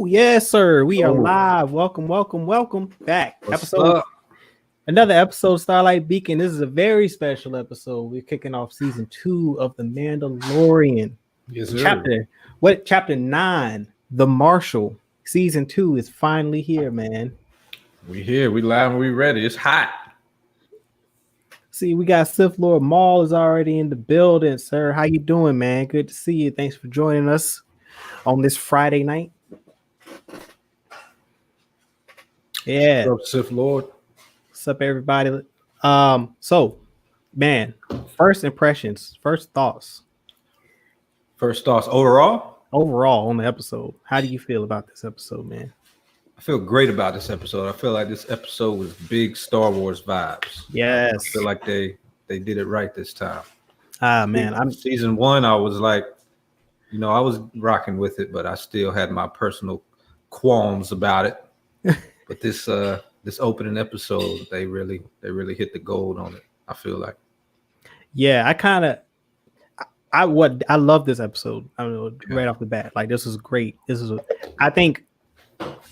Yes, sir. We are Oh. live. Welcome back. What's up? Another episode of Starlight Beacon. This is a very special episode. We're kicking off season 2 of the Mandalorian. Yes, sir. Chapter 9, the Marshal. Season 2 is finally here, man. We here. We live and we ready. It's hot. See, we got Sith Lord Maul is already in the building, sir. How you doing, man? Good to see you. Thanks for joining us on this Friday night. Yeah. What's up, Sith Lord? What's up, everybody? So, man, first impressions, first thoughts. First thoughts overall on the episode. How do you feel about this episode, man? I feel great about this episode. I feel like this episode was big Star Wars vibes. Yes. I feel like they did it right this time. Man, I'm season 1. I was like, I was rocking with it, but I still had my personal qualms about it. But this opening episode, they really hit the gold on it. I feel like. Yeah, I love this episode. I don't know, right off the bat. Like, this is great. I think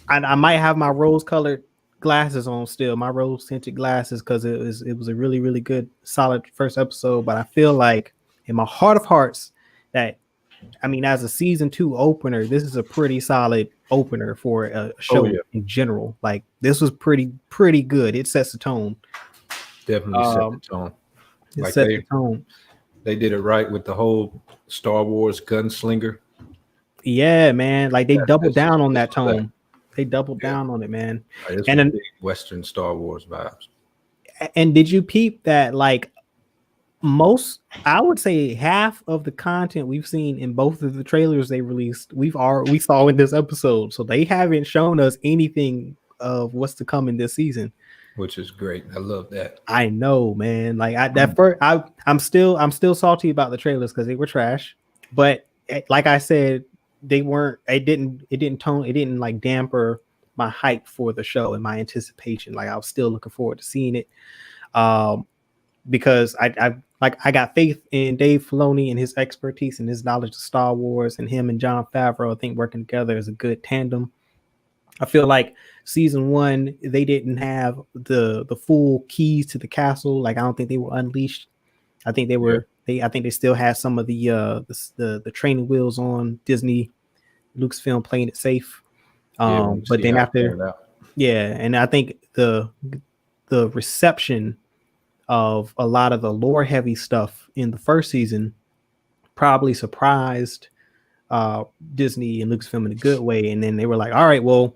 I might have my rose-colored glasses on still, my rose-tinted glasses, because it was a really, really good, solid first episode. But I feel like in my heart of hearts that, as a season 2 opener, this is a pretty solid opener for a show in general. Like, this was pretty good. It sets the tone. Definitely set the tone. It set the tone. They did it right with the whole Star Wars gunslinger. Yeah, man. Like, they doubled down on that tone. They doubled down on it, man. And then big Western Star Wars vibes. And did you peep that? Like, I would say half of the content we've seen in both of the trailers they released, we saw in this episode. So they haven't shown us anything of what's to come in this season, which is great. I love that. I know, man. Like, I'm still salty about the trailers because they were trash. But like I said, it didn't like damper my hype for the show and my anticipation. Like, I was still looking forward to seeing it. Because I got faith in Dave Filoni and his expertise and his knowledge of Star Wars, and him and Jon Favreau, I think, working together is a good tandem. I feel like season 1, they didn't have the full keys to the castle. Like, I don't think they were unleashed. I think they were. I think they still had some of the training wheels on Disney, Lucasfilm playing it safe. But then after, and I think the reception of a lot of the lore heavy stuff in the first season probably surprised Disney and Lucasfilm in a good way. And then they were like, all right, well,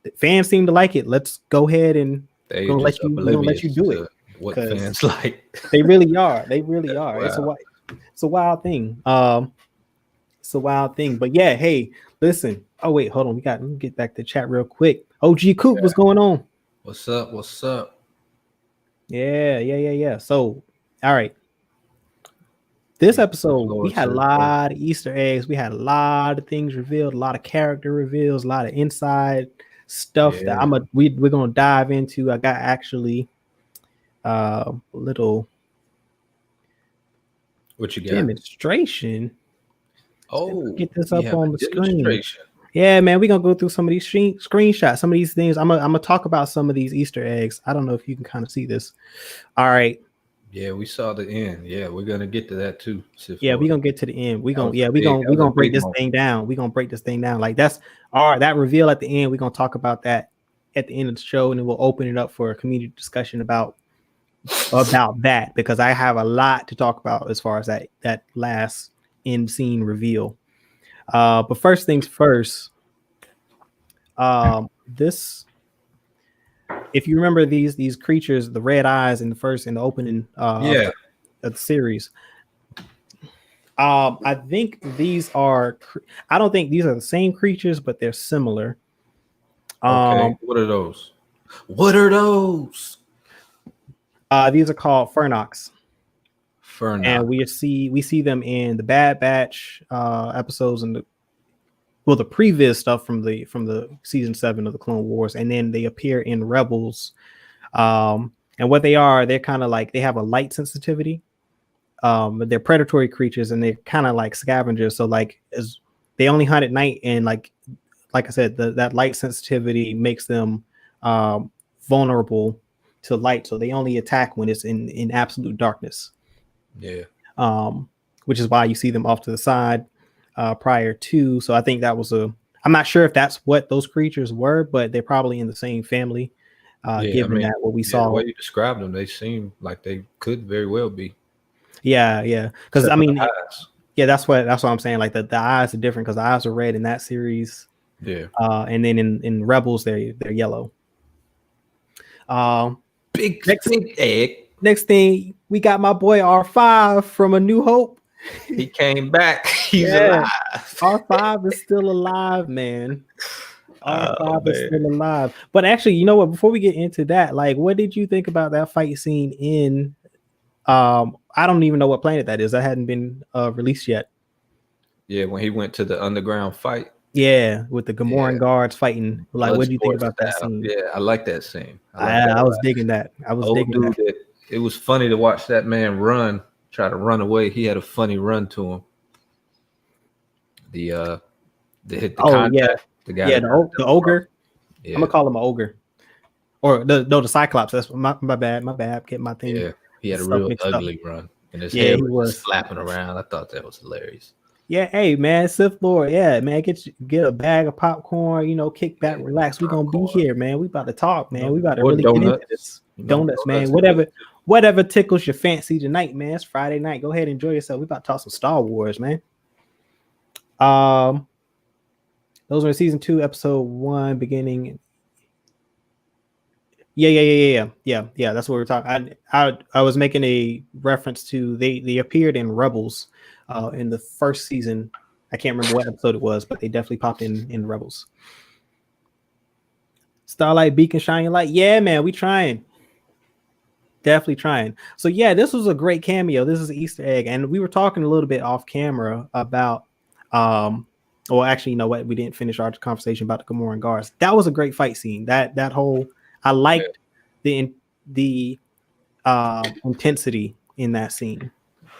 the fans seem to like it. Let's go ahead and let you do it. What fans like. They really are. Wow. It's a wild thing. It's a wild thing. But yeah, hey, listen. Oh, wait, hold on. Let me get back to chat real quick. OG Coop, what's going on? What's up? Yeah. So, all right. This episode, we had a lot of Easter eggs. We had a lot of things revealed, a lot of character reveals, a lot of inside stuff that we're gonna dive into. I got actually a little what you got demonstration. Oh, get this up on the screen. Yeah, man, we're gonna go through some of these screenshots, some of these things. I'm gonna talk about some of these Easter eggs. I don't know if you can kind of see this. All right. Yeah, we saw the end. Yeah, we're gonna get to that too. Yeah, we're gonna get to the end. We're gonna break this thing down. We're gonna break this thing down. Like, that's all right. That reveal at the end, we're gonna talk about that at the end of the show, and then we'll open it up for a community discussion about that, because I have a lot to talk about as far as that last end scene reveal. But first things first, this, if you remember these creatures, the red eyes in the opening of the series, I think I don't think these are the same creatures, but they're similar. Okay, what are those? These are called Fernox. And we see them in the Bad Batch episodes and the previous stuff from the season 7 of the Clone Wars, and then they appear in Rebels. And what they're kind of like, they have a light sensitivity. But they're predatory creatures, and they're kind of like scavengers. So like, as they only hunt at night, and like like I said, that light sensitivity makes them vulnerable to light, so they only attack when it's in absolute darkness. Yeah. Which is why you see them off to the side prior to. So I think that was I'm not sure if that's what those creatures were, but they're probably in the same family. Given that what we saw, the way you described them, they seem like they could very well be. Yeah. Because I mean, that's what I'm saying. Like the eyes are different because the eyes are red in that series. Yeah. And then in Rebels they're yellow. Big egg. Next thing, we got my boy R5 from A New Hope. He came back. He's alive. R5 is still alive, man. R5 is still alive. But actually, you know what? Before we get into that, like, what did you think about that fight scene in? I don't even know what planet that is. That hadn't been released yet. Yeah, when he went to the underground fight. Yeah, with the Gamoran guards fighting. Like, what do you think about that scene? Yeah, I like that scene. I was digging that. I was digging that. It was funny to watch that man try to run away. He had a funny run to him. The hit the contact. The guy. The ogre. Yeah. I'm gonna call him an ogre. Or the Cyclops. That's my bad. My bad. Get my thing. Yeah, he had a real ugly run, and his hair was flapping around. I thought that was hilarious. Yeah, hey man, Sith Lord. Yeah, man, get a bag of popcorn. You know, kick back, relax. We're gonna be here, man. We about to talk, man. We about to really get into this. Donuts, man. Whatever tickles your fancy tonight, man. It's Friday night. Go ahead and enjoy yourself. We about to talk some Star Wars, man. Those are season 2, episode 1, beginning. Yeah. That's what we're talking. I was making a reference to they appeared in Rebels, in the first season. I can't remember what episode it was, but they definitely popped in Rebels. Starlight Beacon, shining light. Yeah, man, we trying. Definitely trying. So yeah, this was a great cameo. This is an Easter egg, and we were talking a little bit off camera about well, actually, you know what? We didn't finish our conversation about the Gamoran guards. That was a great fight scene. That whole, I liked the intensity in that scene.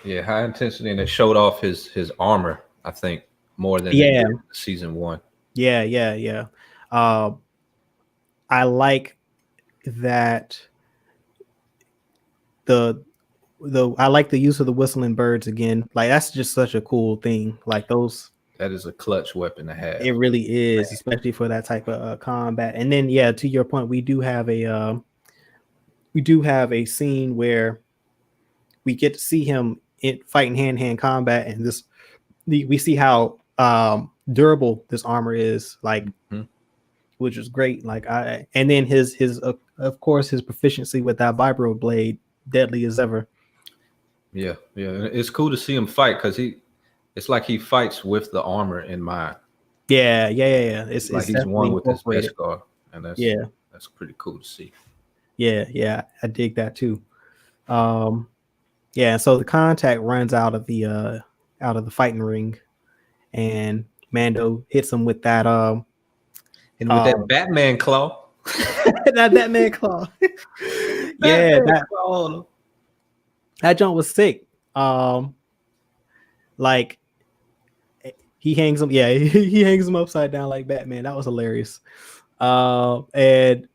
Yeah, high intensity, and it showed off his armor, I think, more than season 1. Yeah. I like that I like the use of the whistling birds again. Like, that's just such a cool thing. Like, that is a clutch weapon to have. It really is, especially for that type of combat. And then, yeah, to your point, we do have a scene where we get to see him fighting hand-to-hand combat, and we see how durable this armor is, like, which is great. Like, and then his of course his proficiency with that vibro blade, deadly as ever. Yeah. It's cool to see him fight because it's like he fights with the armor in mind. Yeah. It's like he's one with his Beskar, and that's pretty cool to see. Yeah, I dig that too. Yeah, so the contact runs out of the fighting ring, and Mando hits him with that and with that Batman claw. that Batman claw. That jump was sick. Like, he hangs him. Yeah, he hangs him upside down like Batman. That was hilarious. And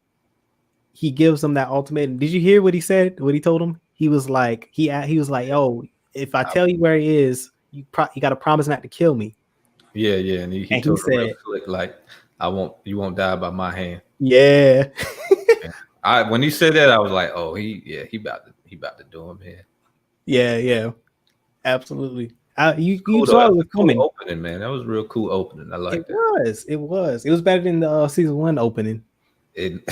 he gives him that ultimatum. Did you hear what he said? What he told him? He was like, he was like, "Oh, if I tell you where he is, you got to promise not to kill me." Yeah, and he told him real slick, like, you won't die by my hand. Yeah. When he said that, I was like, oh, he about to do him here. Yeah, absolutely. You cool, saw it was coming. Cool opening, man. That was a real cool opening. I like that. It was better than the season 1 opening. It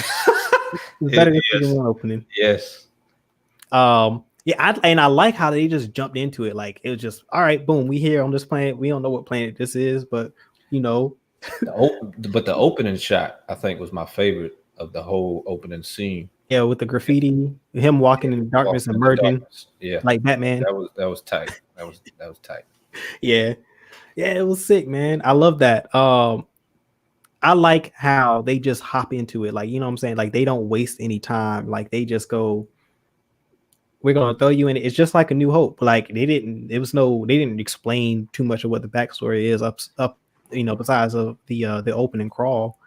was better than season 1 opening. Yes. I like how they just jumped into it. Like, it was just, all right, boom, we here on this planet. We don't know what planet this is, but you know. But the opening shot, I think, was my favorite of the whole opening scene. Yeah, with the graffiti, him walking in the darkness, emerging. Yeah, like Batman. That was tight. That was tight. Yeah, it was sick, man. I love that. I like how they just hop into it. Like, you know what I'm saying? Like, they don't waste any time. Like, they just go, we're gonna throw you in it. It's just like A New Hope. Like, they didn't explain too much of what the backstory is up besides of the opening crawl,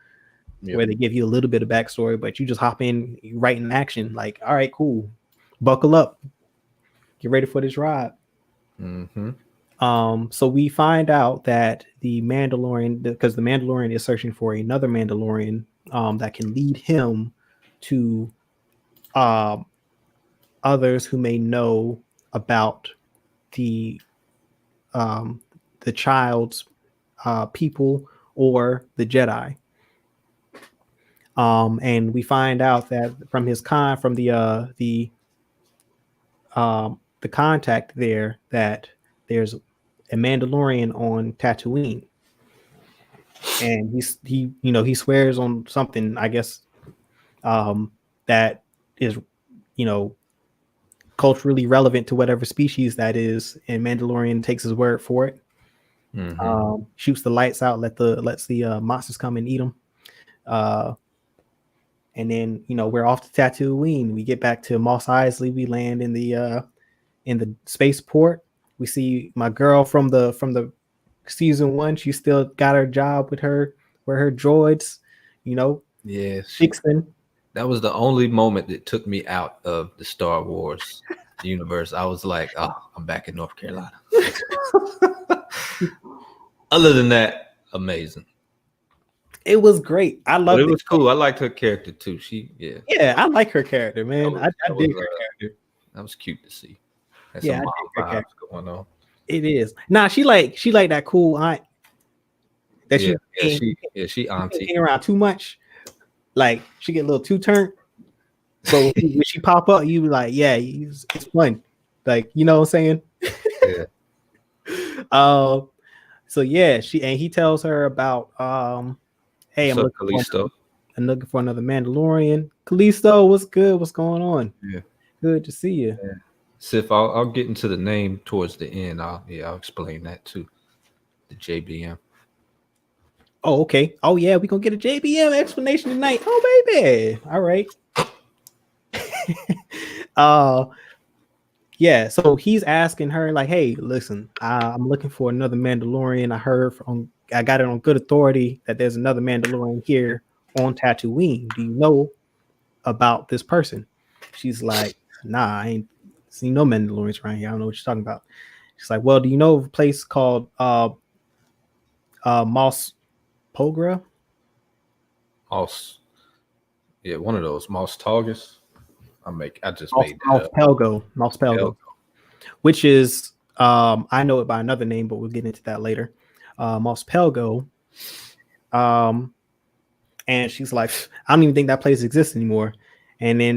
where they give you a little bit of backstory, but you just hop in right in action. Like, all right, cool, buckle up, get ready for this ride. Mm-hmm. So we find out that the Mandalorian, because the Mandalorian is searching for another Mandalorian that can lead him to others who may know about the child's people or the Jedi. And we find out that from the contact there, that there's a Mandalorian on Tatooine, and he swears on something, I guess, that is culturally relevant to whatever species that is, and Mandalorian takes his word for it. Shoots the lights out, lets the monsters come and eat them. And then we're off to Tatooine. We get back to Mos Eisley. We land in the spaceport. We see my girl from the season 1. She still got her job with her droids. Yeah, fixing. That was the only moment that took me out of the Star Wars universe. I was like, oh, I'm back in North Carolina. Other than that, amazing. It was great. I loved it. It was cool. I liked her character too. Yeah, I like her character, man. I dig her character. That was cute to see. That's some vibes going on. It is. Nah, she like that cool aunt that she auntie. Hang around too much. Like, she get a little too turned. So when she pop up, you be like, yeah, it's fun. Like, you know what I'm saying? Yeah. So yeah, he tells her about hey, I'm looking for another Mandalorian. Callisto, what's good? What's going on? Yeah. Good to see you. Yeah. Sif, I'll get into the name towards the end. I'll explain that too. The JBM. Oh, okay. Oh yeah, we're gonna get a JBM explanation tonight. Oh baby. All right. Yeah, so he's asking her, like, hey, listen, I'm looking for another Mandalorian. I got it on good authority that there's another Mandalorian here on Tatooine. Do you know about this person? She's like, nah, I ain't seen no Mandalorians around here. I don't know what you're talking about. She's like, well, do you know of a place called Mos Pogra? Yeah, one of those. Mos Targus. I just Mos made that Pelgo. Mos Pelgo. Which is I know it by another name, but we'll get into that later. Mos Pelgo. And she's like, I don't even think that place exists anymore. And then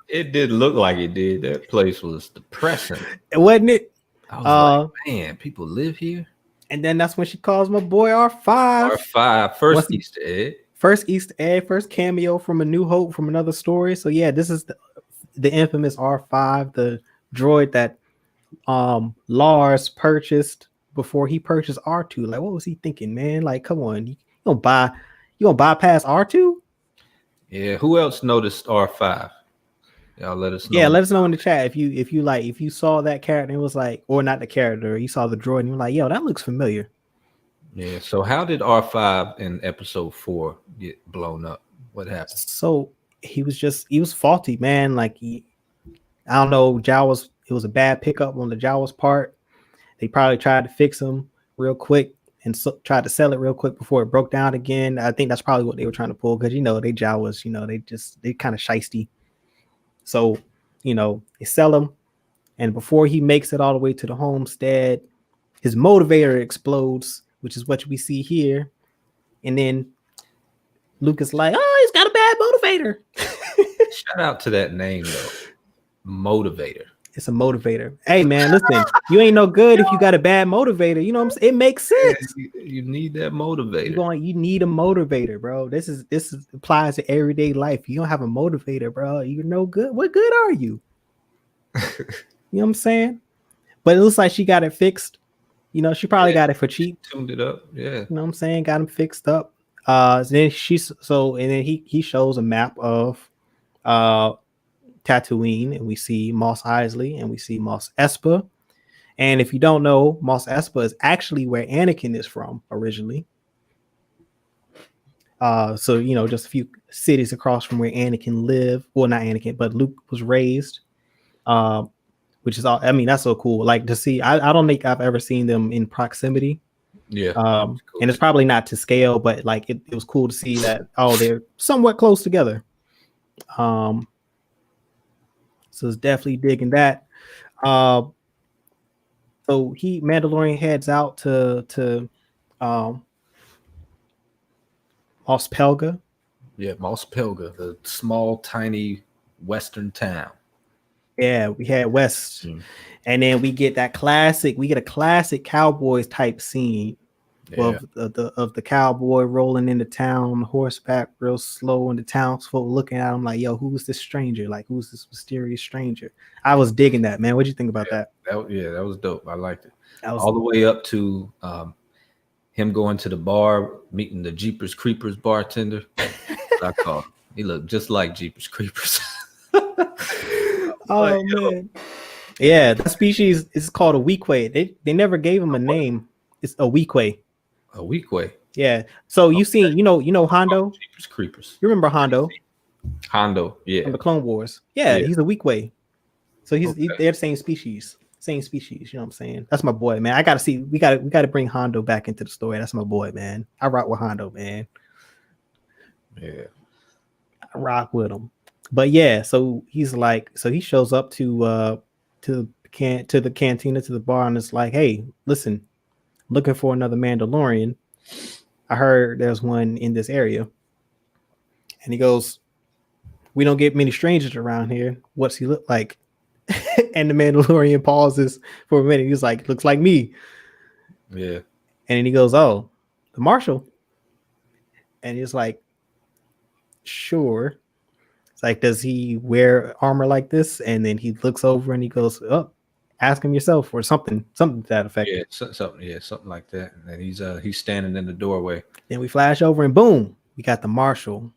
it did look like it did. That place was depressing. Wasn't it? I was like, man, people live here. And then that's when she calls my boy R5. R5, first Easter egg. First Easter egg, first cameo from A New Hope, from another story. So yeah, this is the infamous R5, the droid that Lars purchased before he purchased R2. Like, what was he thinking, man? Like, come on, you gonna bypass R2? Yeah, who else noticed R5? Y'all let us know. Yeah, let us know in the chat if you saw that character and it was like, or not the character, you saw the droid and you're like, yo, that looks familiar. Yeah, so how did R5 in episode 4 get blown up? What happened? So he was faulty, man. Like, I don't know, it was a bad pickup on the Jawa's part. They probably tried to fix him real quick and tried to sell it real quick before it broke down again. I think that's probably what they were trying to pull, because they Jawas, they kind of shisty. So, they sell him, and before he makes it all the way to the homestead, his motivator explodes, which is what we see here. And then Luke is like, oh, he's got a bad motivator. Shout out to that name, though. Motivator. It's a motivator. Hey, man, listen, you ain't no good if you got a bad motivator. You know what I'm saying? It makes sense. You need that motivator. You need a motivator, bro. This applies to everyday life. You don't have a motivator, bro, you're no good. What good are you? You know what I'm saying? But it looks like she got it fixed. She probably got it for cheap. Tuned it up. Yeah. You know what I'm saying? Got him fixed up. Then he shows a map of Tatooine, and we see Mos Eisley and we see Mos Espa, And if you don't know, Mos Espa is actually where Anakin is from originally. So just a few cities across from where Anakin lived. Well, not Anakin, but Luke was raised. Which is all. I mean, that's so cool. Like to see. I don't think I've ever seen them in proximity. Yeah. Cool. And it's probably not to scale, but like it was cool to see that. Oh, they're somewhat close together. So it's definitely digging that. So Mandalorian heads out to Mos Pelga. Yeah, Mos Pelga, the small, tiny western town. Yeah, we had West, and then we get a classic Cowboys type scene of the cowboy rolling into town on horseback, real slow, and the townsfolk looking at him like, "Yo, who's this stranger? Like, who's this mysterious stranger?" I was digging that, man. What'd you think about that? That was dope. I liked it. All the way up to him going to the bar, meeting the Jeepers Creepers bartender. I call him. He looked just like Jeepers Creepers. Oh man, yeah, that species is called a Weequay. They never gave him a name. It's a Weequay. A Weequay. Yeah. So you seen Hondo? Jeepers Creepers. You remember Hondo? Hondo, yeah. From the Clone Wars. Yeah, he's a Weequay. So they're the same species. Same species. You know what I'm saying? That's my boy, man. I gotta see. We gotta bring Hondo back into the story. That's my boy, man. I rock with Hondo, man. Yeah. I rock with him. But yeah, so he's like, so he shows up to the cantina, to the bar, and it's like, hey, listen, looking for another Mandalorian. I heard there's one in this area. And he goes, we don't get many strangers around here. What's he look like? And the Mandalorian pauses for a minute. He's like, looks like me. Yeah. And then he goes, oh, the Marshal. And he's like, sure. It's like, does he wear armor like this? And then he looks over and he goes, oh, ask him yourself, or something to that effect. Yeah, something like that. And then he's standing in the doorway. Then we flash over and boom, we got the Marshal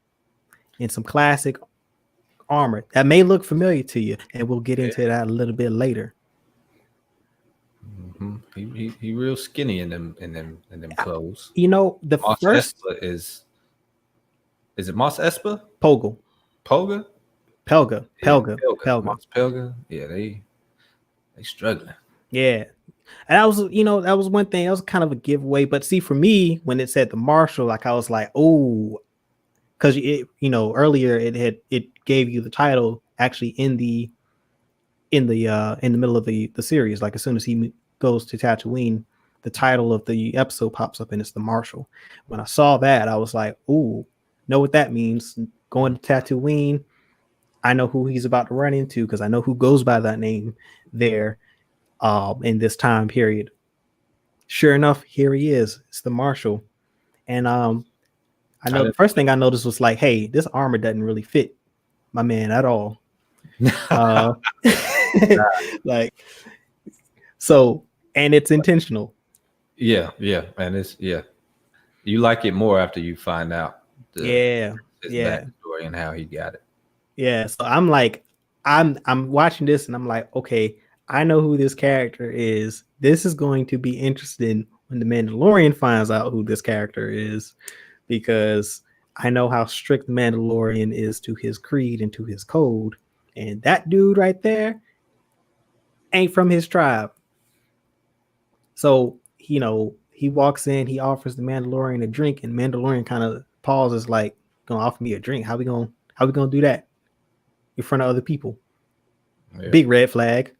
in some classic armor that may look familiar to you, and we'll get into that a little bit later. Mm-hmm. He real skinny in them clothes. The Mos first Espa is it Mos Espa? Pelga. Mos Pelga. Yeah, they struggling. Yeah. And that was one thing. That was kind of a giveaway. But see, for me, when it said the Marshal, like I was like, oh, because earlier it gave you the title actually in the middle of the series. Like as soon as he goes to Tatooine, the title of the episode pops up and it's the Marshal. When I saw that, I was like, ooh, know what that means. Going to Tatooine, I know who he's about to run into because I know who goes by that name there in this time period. Sure enough, here he is. It's the Marshal. And I know the first thing I noticed was like, hey, this armor doesn't really fit my man at all. Like, so, and it's intentional. Yeah. And it's, you like it more after you find out his backstory and how he got it. Yeah. So I'm like, I'm watching this and I'm like, okay, I know who this character is. This is going to be interesting when the Mandalorian finds out who this character is, because I know how strict the Mandalorian is to his creed and to his code. And that dude right there ain't from his tribe. So, he walks in, he offers the Mandalorian a drink, and Mandalorian kind of pauses like, gonna offer me a drink? How we gonna do that in front of other people? Yeah. Big red flag.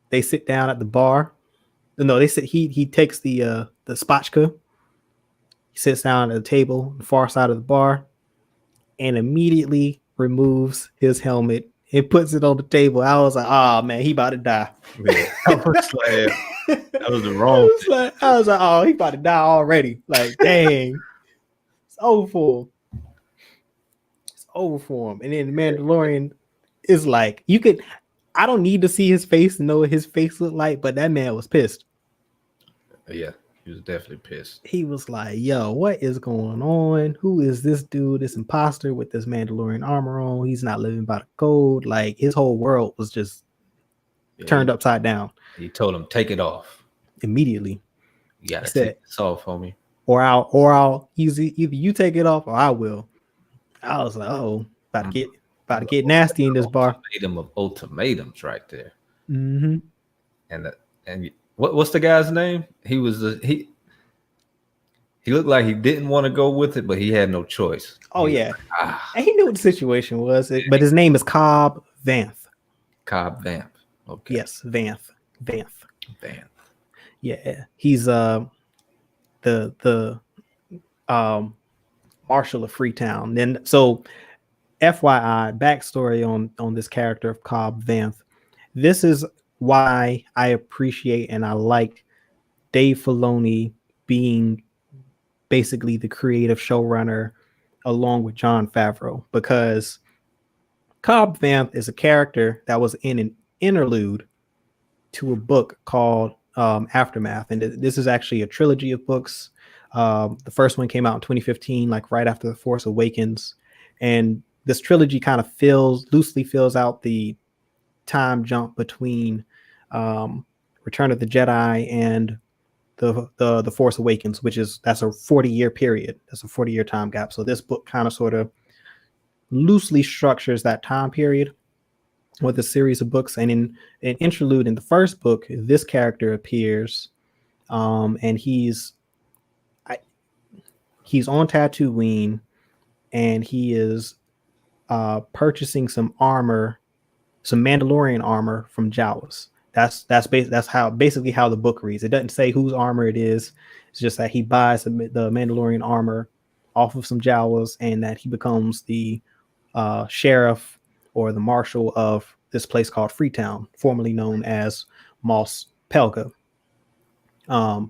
They sit down at the bar. No, they sit. He takes the spatchka. He sits down at the table on the far side of the bar, and immediately removes his helmet and puts it on the table. I was like, oh man, he about to die. Yeah. That was the wrong thing. I was like, oh, he about to die already. Like, dang. It's over for him. It's over for him. And then the Mandalorian is like, I don't need to see his face to know what his face looked like, but that man was pissed. Yeah, he was definitely pissed. He was like, yo, what is going on? Who is this dude, this imposter with this Mandalorian armor on? He's not living by the code. Like, his whole world was just turned upside down. He told him, take it off Immediately. You gotta take this off, homie. Or I'll either you take it off or I will. I was like, oh, about to get nasty in this bar. Ultimatum of ultimatums right there. Mm-hmm. And what's the guy's name? He looked like he didn't want to go with it, but he had no choice. Oh, yeah. And he knew what the situation was, but his name is Cobb Vanth. Cobb Vanth. Okay. Yes, Vanth. Yeah. He's the Marshal of Freetown. Then so FYI, backstory on this character of Cobb Vanth. This is why I appreciate and I like Dave Filoni being basically the creative showrunner along with Jon Favreau, because Cobb Vanth is a character that was in an interlude to a book called Aftermath, and this is actually a trilogy of books. The first one came out in 2015, like right after The Force Awakens, and this trilogy kind of loosely fills out the time jump between Return of the Jedi and the Force Awakens, that's a 40-year period. That's a 40-year time gap. So this book kind of sort of loosely structures that time period with a series of books. And in an interlude in the first book, this character appears, and he's on Tatooine, and he is purchasing some armor, some Mandalorian armor from Jawas. That's basically how the book reads. It doesn't say whose armor it is. It's just that he buys the Mandalorian armor off of some Jawas, and that he becomes the sheriff or the marshal of this place called Freetown, formerly known as Mos Pelga.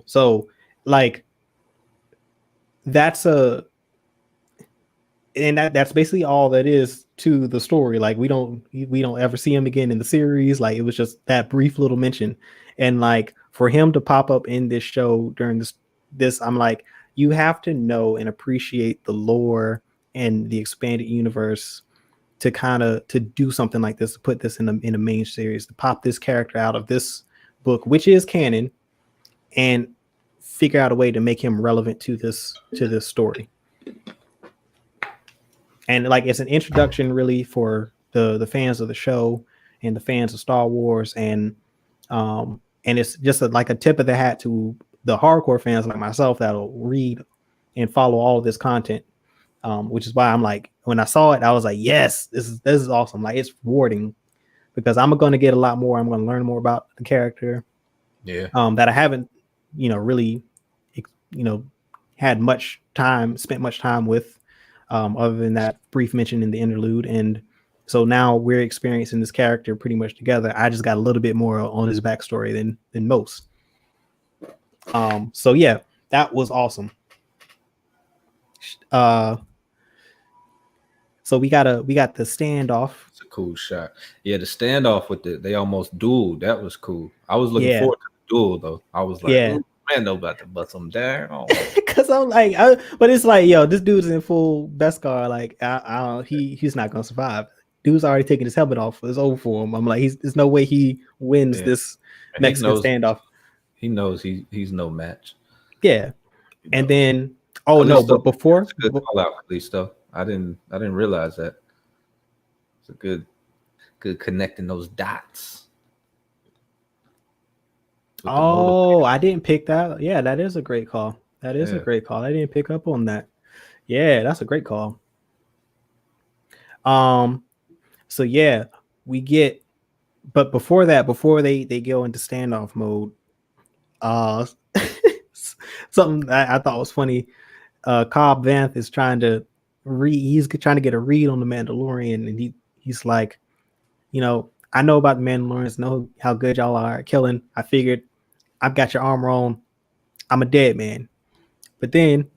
So like that's that's basically all that is to the story. Like we don't ever see him again in the series. Like it was just that brief little mention, and like for him to pop up in this show during this, I'm like, you have to know and appreciate the lore and the expanded universe to do something like this, to put this in a main series, to pop this character out of this book, which is canon, and figure out a way to make him relevant to this story. And like it's an introduction really for the fans of the show and the fans of Star Wars, and it's just like a tip of the hat to the hardcore fans like myself that'll read and follow all of this content, which is why I'm like, when I saw it, I was like, yes, this is awesome. Like it's rewarding because I'm going to get a lot more. I'm going to learn more about the character, that I haven't, really, spent much time with. Other than that brief mention in the interlude. And so now we're experiencing this character pretty much together. I just got a little bit more on his backstory than most. So yeah, that was awesome. So we got the standoff. It's a cool shot. Yeah, the standoff they almost dueled. That was cool. I was looking forward to the duel though. I was like, man, about to bust him down. Because I'm like, but it's like, yo, this dude's in full Beskar. Like, he's not gonna survive. Dude's already taking his helmet off. It's over for him. I'm like, there's no way he wins this Mexican standoff. He knows he's no match. Yeah, and then but before good call out, at least though. I didn't realize that. It's a good connecting those dots. Oh, I didn't pick that. Yeah, that is a great call. A great call. I didn't pick up on that. Yeah, that's a great call. So yeah, we get, but before that, before they go into standoff mode, something I thought was funny. Cobb Vanth is trying to get a read on the Mandalorian, and he's like, I know about the Mandalorians, know how good y'all are at killing. I figured I've got your armor on. I'm a dead man. But then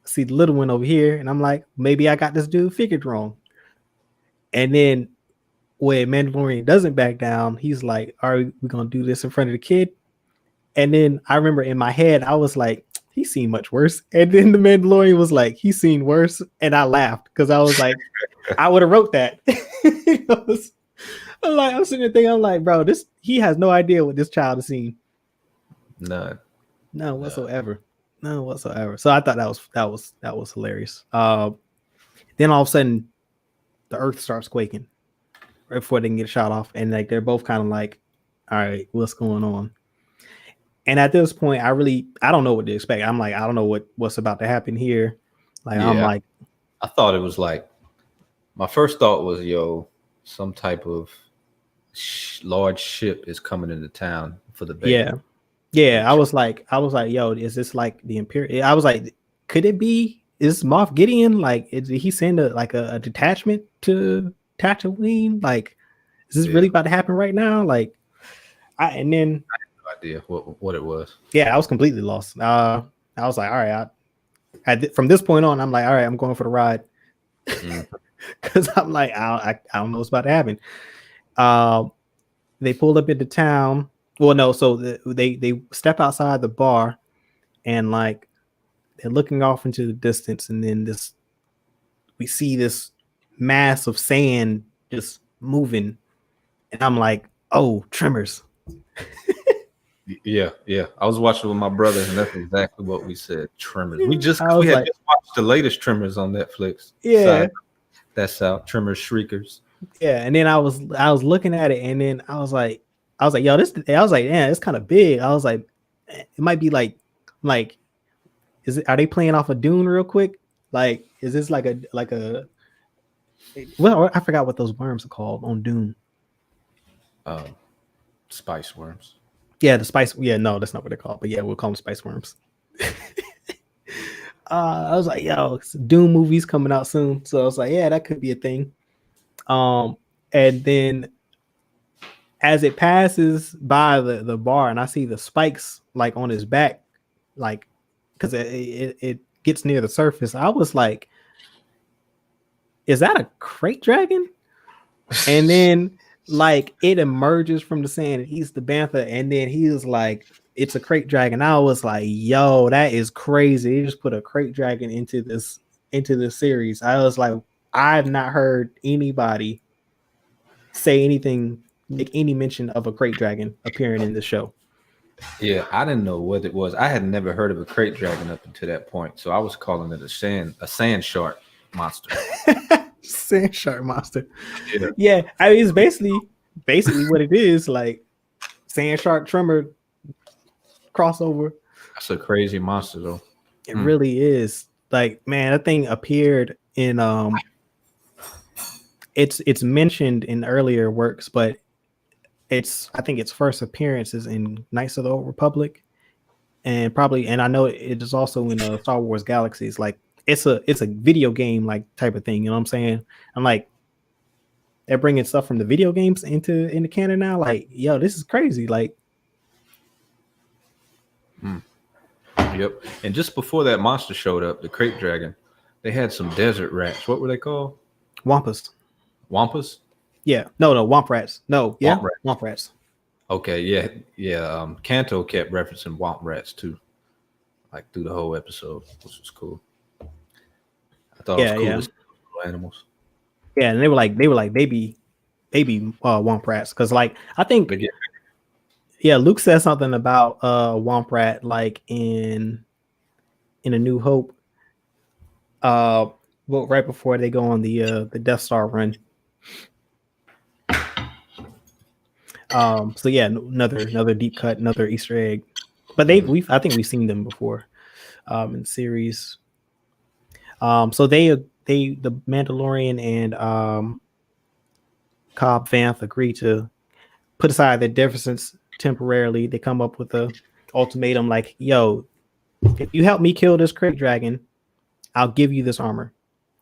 I see the little one over here, and I'm like, maybe I got this dude figured wrong. And then when Mandalorian doesn't back down, he's like, are we going to do this in front of the kid? And then I remember in my head, I was like, he's seen much worse. And then the Mandalorian was like, he's seen worse. And I laughed because I was like, I would have wrote that. I'm sitting there thinking, I'm like, bro, he has no idea what this child is seeing. None. None whatsoever. None whatsoever. So I thought that was hilarious. Then all of a sudden, the earth starts quaking right before they can get shot off, and like they're both kind of like, all right, what's going on? And at this point, I don't know what to expect. I'm like, I don't know what's about to happen here. Like, Yeah. I'm like, I thought it was like, my first thought was, yo, some type of large ship is coming into town for the bait. yeah. I was like, yo, is this like the Imperial? I was like, could it be? Is Moff Gideon like? Did he send a detachment to Tatooine? Like, is this really about to happen right now? Like, and then I had no idea what it was. Yeah, I was completely lost. I was like, all right, from this point on, I'm like, all right, I'm going for the ride because I'm like, I don't know what's about to happen. They pulled up into town. Well, no, so they step outside the bar, and like they're looking off into the distance, and then we see this mass of sand just moving, and I'm like, oh, tremors. Yeah. I was watching with my brother, and that's exactly what we said. Tremors. We had just watched the latest Tremors on Netflix. Yeah, that's out. Tremors, Shriekers. Yeah, and then I was looking at it, and then I was like, yo, I was like, yeah, it's kind of big. I was like, it might be like, are they playing off of Dune real quick? Like, is this like a well, I forgot what those worms are called on Dune. Spice worms. Yeah, the spice. Yeah, no, that's not what they're called. But yeah, we'll call them spice worms. I was like, yo, Dune movies coming out soon, so I was like, yeah, that could be a thing. And then as it passes by the bar, and I see the spikes like on his back, like because it gets near the surface, I was like, is that a crate dragon? And then like it emerges from the sand and eats the bantha, and then he was like, it's a crate dragon. I was like, yo, that is crazy. They just put a crate dragon into this series. I was like, I've not heard anybody say anything, make any mention of a crate dragon appearing in the show. Yeah, I didn't know what it was. I had never heard of a crate dragon up until that point, so I was calling it a sand shark monster. Sand shark monster. Yeah, I mean, it's basically what it is, like sand shark tremor crossover. That's a crazy monster, though. It really is. Like, man, that thing appeared in it's mentioned in earlier works, but I think its first appearance is in Knights of the Old Republic, and I know it is also in Star Wars Galaxies. Like, it's a video game like type of thing. You know what I'm saying? I'm like, they're bringing stuff from the video games into canon now. Like, yo, this is crazy. Like, Yep. And just before that monster showed up, the crate dragon, they had some desert rats. What were they called? Wampas. Wampas? Yeah. No, womp rats. No, yeah, womp rats. Okay, yeah. Kanto kept referencing womp rats too, like through the whole episode, which was cool. I thought it was cool to see little animals. Yeah, and they were like baby womp rats, because like I think Luke said something about womp rat like in A New Hope. Well, right before they go on the Death Star run. So yeah, another deep cut, another Easter egg. But I think we've seen them before in the series. So the Mandalorian and Cobb Vanth agree to put aside their differences temporarily. They come up with a ultimatum like, yo, if you help me kill this crate dragon, I'll give you this armor,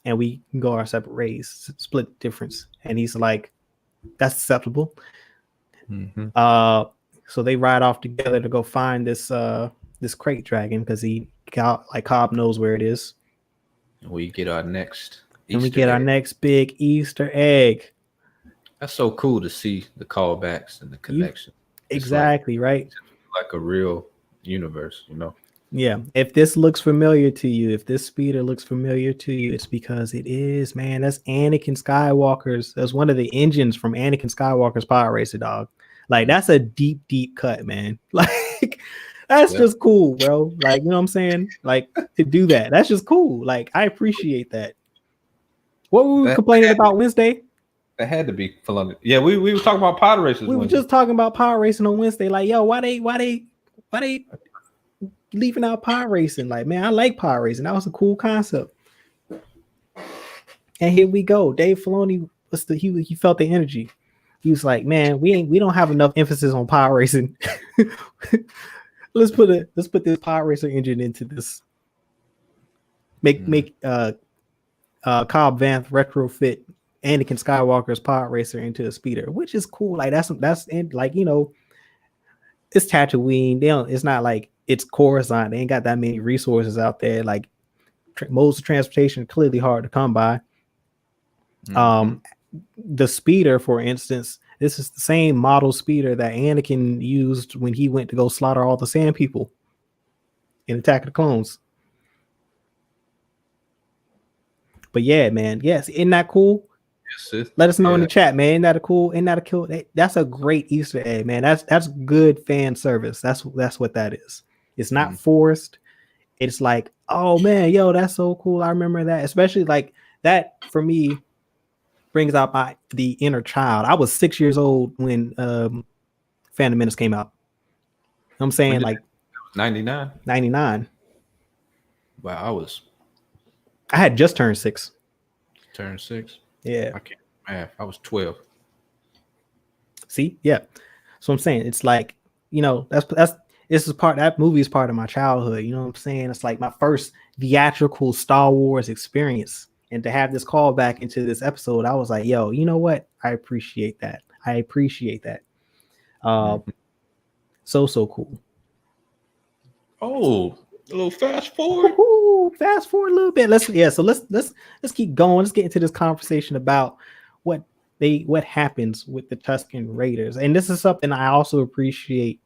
and we can go our separate ways, split the difference. And he's like, that's acceptable. Mm-hmm. So they ride off together to go find this crate dragon, because Cobb knows where it is. We get our next our next big Easter egg. That's so cool to see the callbacks and the connection. Exactly, right? Like a real universe, you know. Yeah, if this looks familiar to you, if this speeder looks familiar to you, it's because it is, man. That's Anakin Skywalker's. That's one of the engines from Anakin Skywalker's Power Racer, dog. Like that's a deep, deep cut, man. Like that's Yeah. just cool, bro. Like you know what I'm saying? Like to do that, that's just cool. Like I appreciate that. What were we That complaining about Wednesday? that had to be Columbia. Yeah, we were talking about pod races. We were just talking about power racing on Wednesday. Like, yo, why they leaving out power racing? Like, man, I like power racing. That was a cool concept. And here we go. Dave Filoni he felt the energy. He was like, man, we don't have enough emphasis on power racing. let's put this power racer engine into this. Make Cobb Vanth retrofit Anakin Skywalker's pod racer into a speeder, which is cool. Like that's like, you know, it's Tatooine. It's not like it's Coruscant. They ain't got that many resources out there. Like modes of transportation clearly hard to come by. The speeder, for instance, this is the same model speeder that Anakin used when he went to go slaughter all the Sand people in Attack of the Clones. But yeah, man, yes, isn't that cool? Yes, let us know in the chat, man. Isn't that a cool? Isn't that a cool? That's a great Easter egg, man. That's good fan service. That's what that is. It's not forced. It's like, oh man, yo, that's so cool. I remember that, especially like that for me brings out the inner child. I was 6 years old when Phantom Menace came out. You know what I'm saying, like 99. 99. Wow, I had just turned 6. Turned 6. Yeah. I can't math. I was 12. See, yeah. So I'm saying it's like, you know, that movie is part of my childhood. You know what I'm saying? It's like my first theatrical Star Wars experience. And to have this call back into this episode, I was like, yo, you know what? I appreciate that. So cool. Oh, a little fast forward. Fast forward a little bit. Let's keep going. Let's get into this conversation about what happens with the Tuscan Raiders. And this is something I also appreciate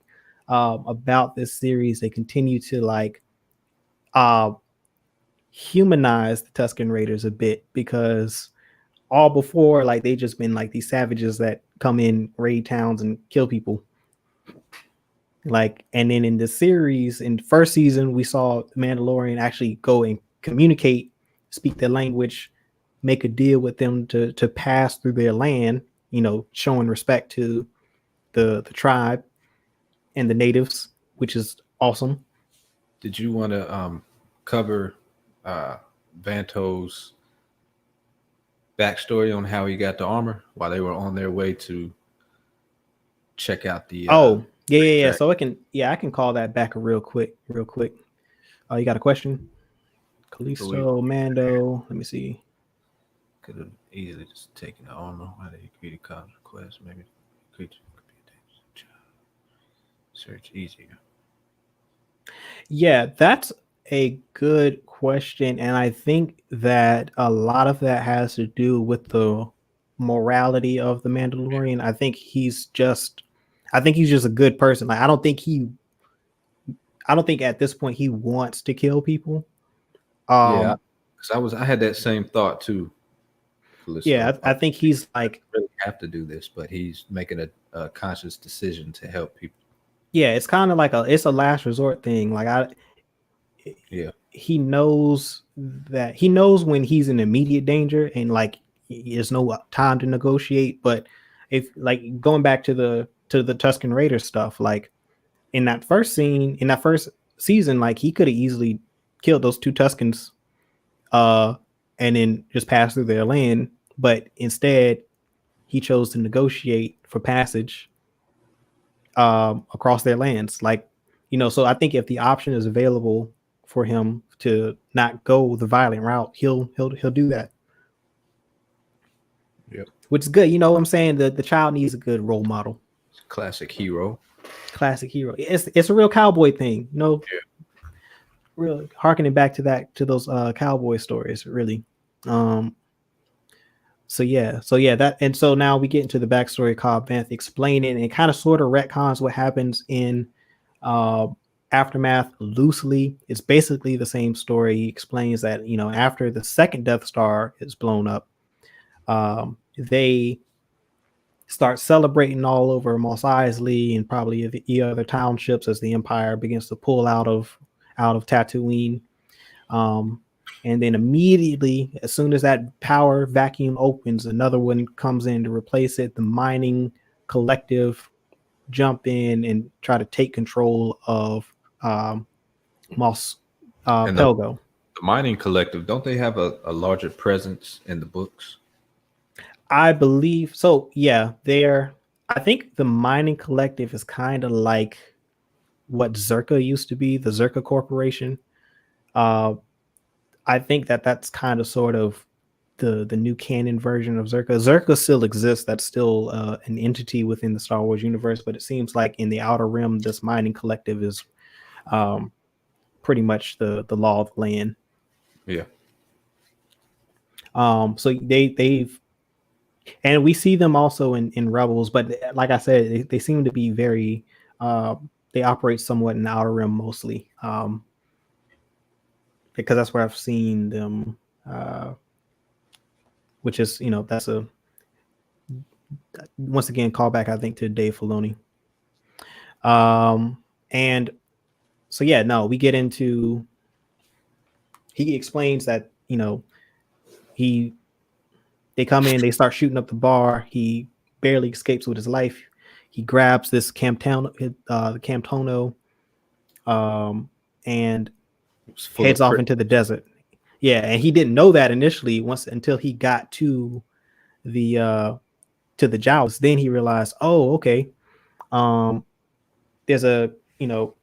about this series. They continue to like humanize the Tuscan Raiders a bit, because all before, like, they just been like these savages that come in, raid towns and kill people. Like, and then in the series, in the first season, we saw Mandalorian actually go and communicate, speak their language, make a deal with them to pass through their land, you know, showing respect to the tribe and the natives, which is awesome. Did you want to cover Vanto's backstory on how he got the armor while they were on their way to check out the yeah. So I can call that back real quick. Oh, you got a question? Callisto, Mando. Let me see. Could have easily just taken the armor. Why did he create a cause request? Maybe creature could be a dangerous child. Search easier. Yeah, that's a good question, and I think that a lot of that has to do with the morality of the Mandalorian. I think he's just a good person. Like, I don't think at this point he wants to kill people. Yeah, because I had that same thought too. Yeah, I think he's like, really have to do this, but he's making a conscious decision to help people. Yeah, it's kind of like it's a last resort thing. Like he knows when he's in immediate danger and like there's no time to negotiate. But if, like, going back to the Tuscan Raiders stuff, like in that first season, like he could have easily killed those 2 Tuscans, and then just pass through their land. But instead, he chose to negotiate for passage across their lands. Like, you know, so I think if the option is available for him to not go the violent route, he'll do that. Yep. Which is good. You know what I'm saying? The child needs a good role model. Classic hero. It's a real cowboy thing, you know. Yeah. Really harkening back to those cowboy stories, really. So now we get into the backstory of Cobb Vanth, explaining and kind of sort of retcons what happens in Aftermath loosely. It's basically the same story. He explains that, you know, after the second Death Star is blown up, they start celebrating all over Mos Eisley and probably the other townships as the Empire begins to pull out of Tatooine. And then immediately, as soon as that power vacuum opens, another one comes in to replace it. The mining collective jump in and try to take control of Mos And Pelgo. the mining collective, don't they have a larger presence in the books? I believe so. Yeah, I think the mining collective is kind of like what Zerka used to be, the Zerka Corporation. I think that's kind of sort of the new canon version of Zerka. Zerka still exists. That's still an entity within the Star Wars universe, but it seems like in the Outer Rim, this mining collective is pretty much the law of the land. Yeah. So they've, and we see them also in Rebels, but like I said, they seem to be very they operate somewhat in the Outer Rim mostly, because that's where I've seen them, which is, you know, that's a once again callback, I think, to Dave Filoni. And so yeah, no, we get into, he explains that, you know, they come in, they start shooting up the bar. He barely escapes with his life. He grabs this Camptono, and heads off into the desert. Yeah, and he didn't know that initially until he got to the Jawas. Then he realized, oh, okay, there's a, you know,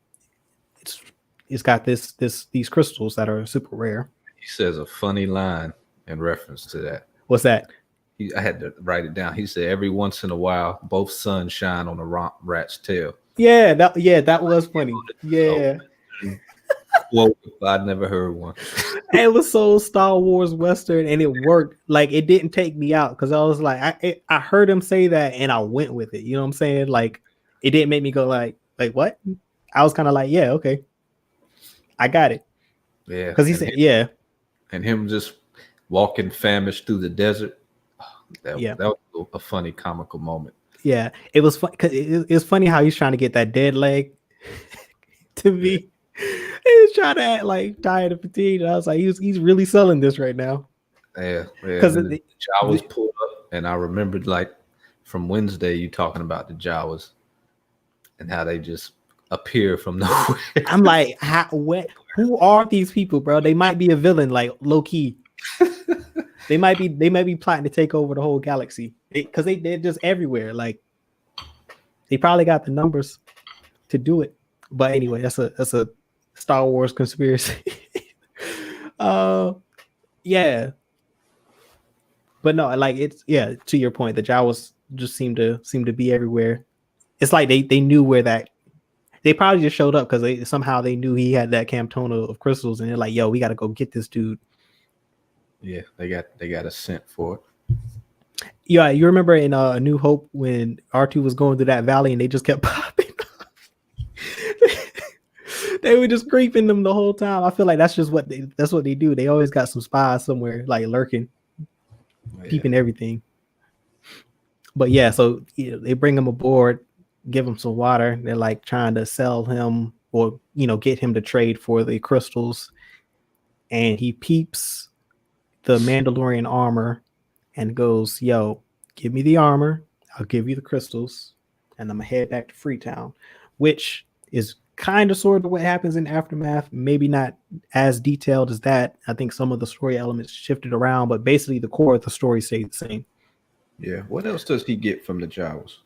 it's got these crystals that are super rare. He says a funny line in reference to that. What's that? I had to write it down. He said, every once in a while, both suns shine on a rat's tail. Yeah, that was funny. Yeah. Well, I'd never heard one. It was so Star Wars Western, and it worked. Like, it didn't take me out because I was like, I heard him say that, and I went with it. You know what I'm saying? Like, it didn't make me go like what? I was kind of like, yeah, okay, I got it. Yeah, because he said, yeah, and him just walking famished through the desert. That was a funny comical moment. Yeah, it was fun because it's funny how he's trying to get that dead leg to me. He was trying to act like tired and fatigued. I was like, he's really selling this right now. Yeah, because the Jawas pulled up, and I remembered, like, from Wednesday, you talking about the Jawas and how they just appear from nowhere. I'm like, who are these people, bro? They might be a villain, like low key. They might be plotting to take over the whole galaxy because they're just everywhere. Like, they probably got the numbers to do it. But anyway, that's a Star Wars conspiracy. Yeah. But no, like, it's, yeah, to your point, the Jawas just seem to be everywhere. It's like they knew where that, they probably just showed up because they knew he had that Camptono of crystals, and they're like, yo, we got to go get this dude. Yeah, they got a scent for it. Yeah, you remember in A New Hope when R2 was going through that valley and they just kept popping up? They were just creeping them the whole time. I feel like that's what they do. They always got some spies somewhere, like lurking, peeping everything. But yeah, so they bring him aboard, give him some water. They're like trying to sell him, or get him to trade for the crystals. And he peeps the Mandalorian armor and goes, yo, give me the armor, I'll give you the crystals, and I'm gonna head back to Freetown, which is kind of sort of what happens in Aftermath. Maybe not as detailed as that. I think some of the story elements shifted around, but basically the core of the story stayed the same. Yeah. What else does he get from the Jawas?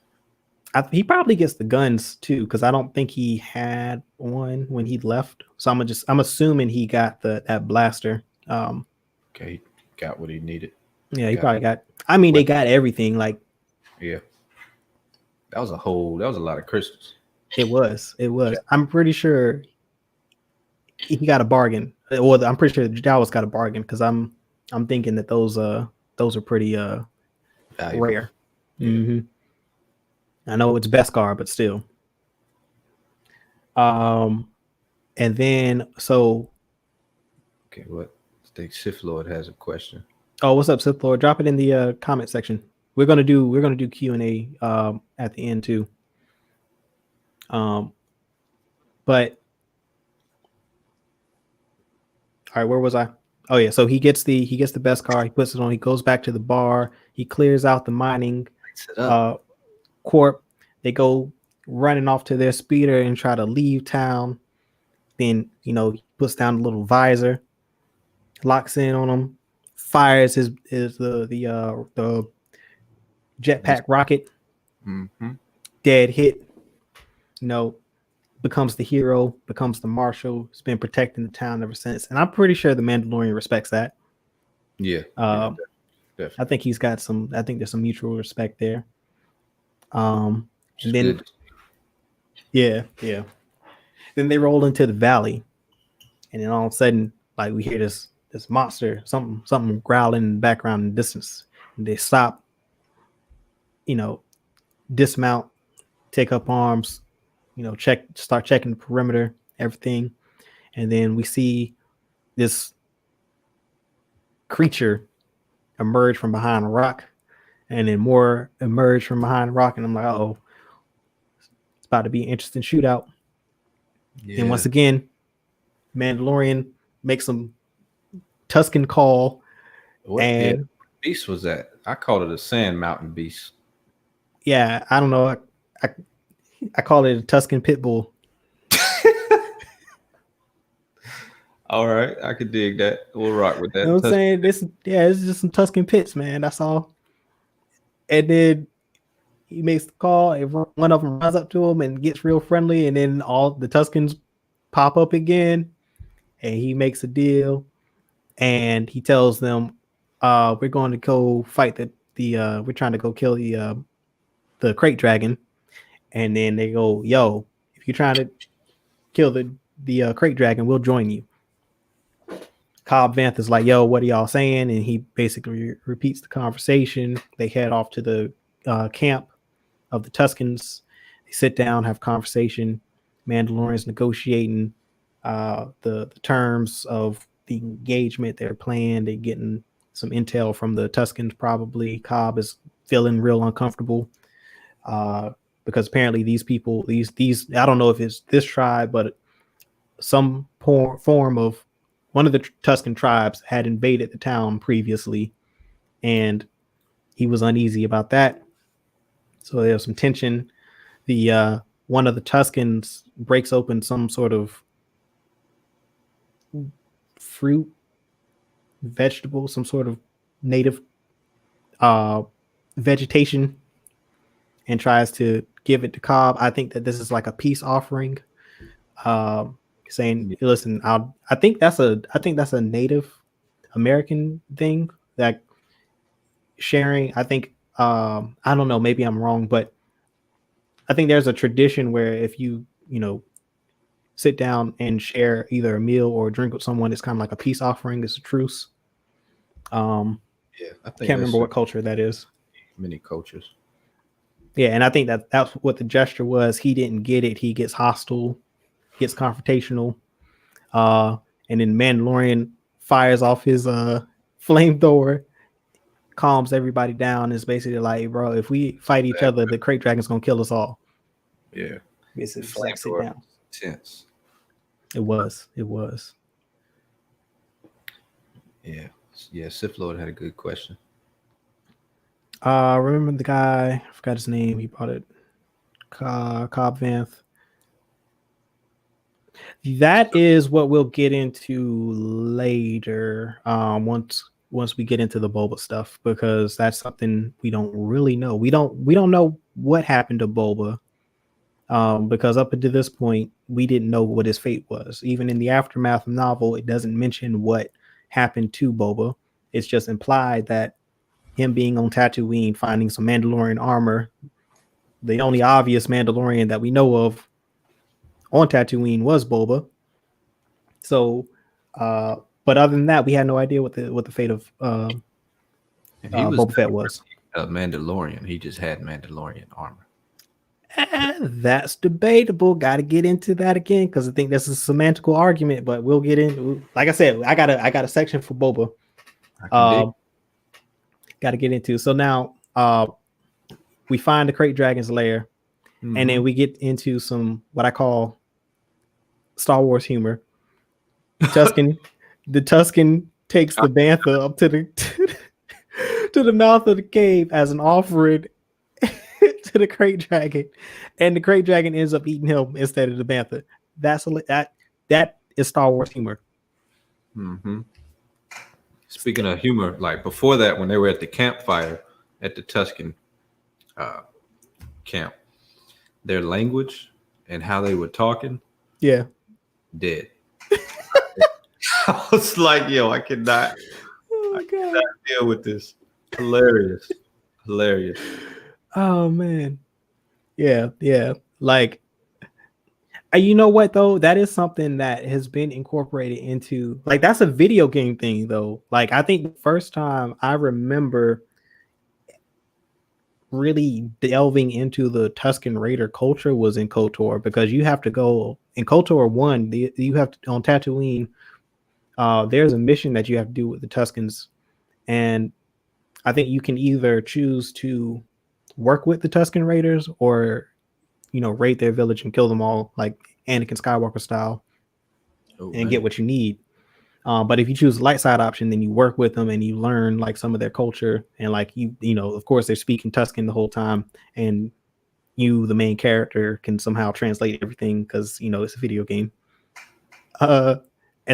He probably gets the guns too, because I don't think he had one when he left. So I'm assuming he got that blaster. Okay, he got what he needed. Yeah, he probably got. I mean, they got everything. Like, yeah, that was a lot of crystals. It was. I'm pretty sure he got a bargain. Or I'm pretty sure Jawas got a bargain, because I'm thinking that those are pretty rare. Yeah. Mm-hmm. I know it's Beskar, but still. And then so Okay, what? I think Sith Lord has a question. oh, what's up, Sith Lord? Drop it in the comment section. We're gonna do Q&A at the end too. But all right, where was I? Oh yeah, so he gets the best car. He puts it on. He goes back to the bar. He clears out the mining corp. They go running off to their speeder and try to leave town. Then he puts down a little visor, locks in on him, fires the jetpack rocket. Mm-hmm. Dead hit. Becomes the hero, becomes the marshal. Has been protecting the town ever since, and I'm pretty sure the Mandalorian respects that. Yeah, definitely. I think he's got some. I think there's some mutual respect there. And then, good. Yeah. Then they roll into the valley, and then all of a sudden, like we hear this monster, something growling in the background in the distance. And they stop, dismount, take up arms, start checking the perimeter, everything. And then we see this creature emerge from behind a rock, and then more emerge from behind a rock. And I'm like, oh, it's about to be an interesting shootout. Yeah. And once again, Mandalorian makes some Tuscan call. What beast was that? I called it a sand mountain beast. Yeah, I don't know. I call it a Tuscan pit bull. All right, I could dig that. We'll rock with that. You know what I'm saying? It's just some Tuscan pits, man. That's all. And then he makes the call. One of them runs up to him and gets real friendly, and then all the Tuscans pop up again, and he makes a deal, and he tells them, "We're going to go fight we're trying to go kill the crate dragon." And then they go, "Yo, if you're trying to kill the crate dragon, we'll join you." Cobb Vanth is like, "Yo, what are y'all saying?" And he basically repeats the conversation. They head off to the camp of the Tuscans. They sit down, have conversation. Mandalorian's negotiating the terms of the engagement they're playing. They're getting some intel from the Tuscans probably. Cobb is feeling real uncomfortable because apparently these people, these I don't know if it's this tribe, but some form of one of the Tuscan tribes had invaded the town previously, and he was uneasy about that. So there's some tension. The one of the Tuscans breaks open some sort of fruit, vegetable, some sort of native vegetation, and tries to give it to Cobb. I think that this is like a peace offering. Saying, listen, I think that's a Native American thing, that sharing. I think I don't know, maybe I'm wrong, but I think there's a tradition where if you sit down and share either a meal or a drink with someone, it's kind of like a peace offering. It's a truce. I can't remember what culture that is. Many cultures. Yeah, and I think that's what the gesture was. He didn't get it. He gets hostile, gets confrontational, and then Mandalorian fires off his flamethrower, calms everybody down. It's basically like, bro, if we fight each other, the crate dragon's gonna kill us all. Yeah, basically like, sit down. Tense. It was. Yeah. Sith Lord had a good question. Remember the guy? I forgot his name. He brought it. Cobb Vanth. That is what we'll get into later. Once we get into the Boba stuff, because that's something we don't really know. We don't know what happened to Boba. Because up until this point, we didn't know what his fate was. Even in the aftermath of the novel, it doesn't mention what happened to Boba. It's just implied that him being on Tatooine, finding some Mandalorian armor, the only obvious Mandalorian that we know of on Tatooine was Boba. So, but other than that, we had no idea what the fate of Boba Fett was. A Mandalorian. He just had Mandalorian armor. That's debatable. Got to get into that again because I think that's a semantical argument. But we'll get in. Like I said, I got a section for Boba. I can dig. Got to get into. So now, we find the Crate Dragon's lair, and then we get into some what I call Star Wars humor. The Tuscan takes the bantha up to the mouth of the cave as an offering to the Crate Dragon, and the Crate Dragon ends up eating him instead of the bantha. That is Star Wars humor. Mm-hmm. Speaking of humor, like before that, when they were at the campfire at the Tuscan camp, their language and how they were talking, yeah, dead. I was like, yo, I cannot deal with this. Hilarious. Oh man, yeah. Like, you know what though? That is something that has been incorporated into, like, that's a video game thing though. Like, I think the first time I remember really delving into the Tuscan Raider culture was in KOTOR, because you have to go in KOTOR 1. You have to, on Tatooine, there's a mission that you have to do with the Tuscans, and I think you can either choose to work with the Tuscan Raiders or, raid their village and kill them all, like Anakin Skywalker style, get what you need. But if you choose the light side option, then you work with them and you learn like some of their culture, and like of course they're speaking Tuscan the whole time, and you, the main character, can somehow translate everything because it's a video game. And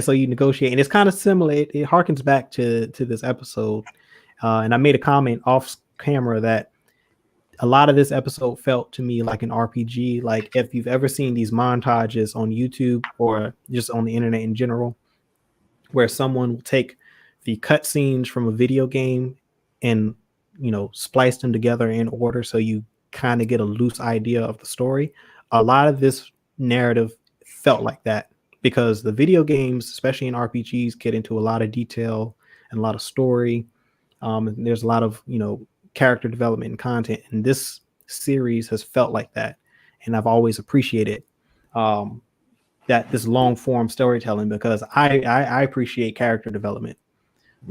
so you negotiate, and it's kind of similar. It harkens back to this episode, and I made a comment off camera that a lot of this episode felt to me like an RPG. Like, if you've ever seen these montages on YouTube or just on the internet in general, where someone will take the cutscenes from a video game and splice them together in order so you kind of get a loose idea of the story. A lot of this narrative felt like that, because the video games, especially in RPGs, get into a lot of detail and a lot of story. And there's a lot of character development and content, and this series has felt like that, and I've always appreciated that this long form storytelling, because I appreciate character development.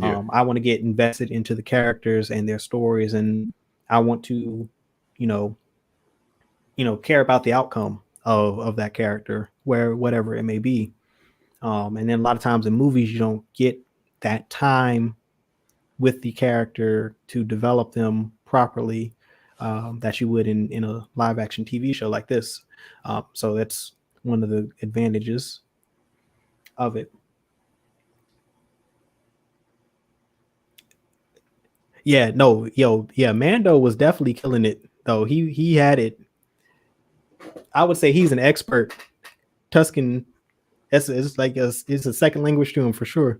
I want to get invested into the characters and their stories, and I want to care about the outcome of that character, whatever it may be. And then a lot of times in movies you don't get that time with the character to develop them properly, that you would in a live action TV show like this. So that's one of the advantages of it. Yeah, no, Mando was definitely killing it though. He had it. I would say he's an expert. Tuscan, it's a second language to him for sure.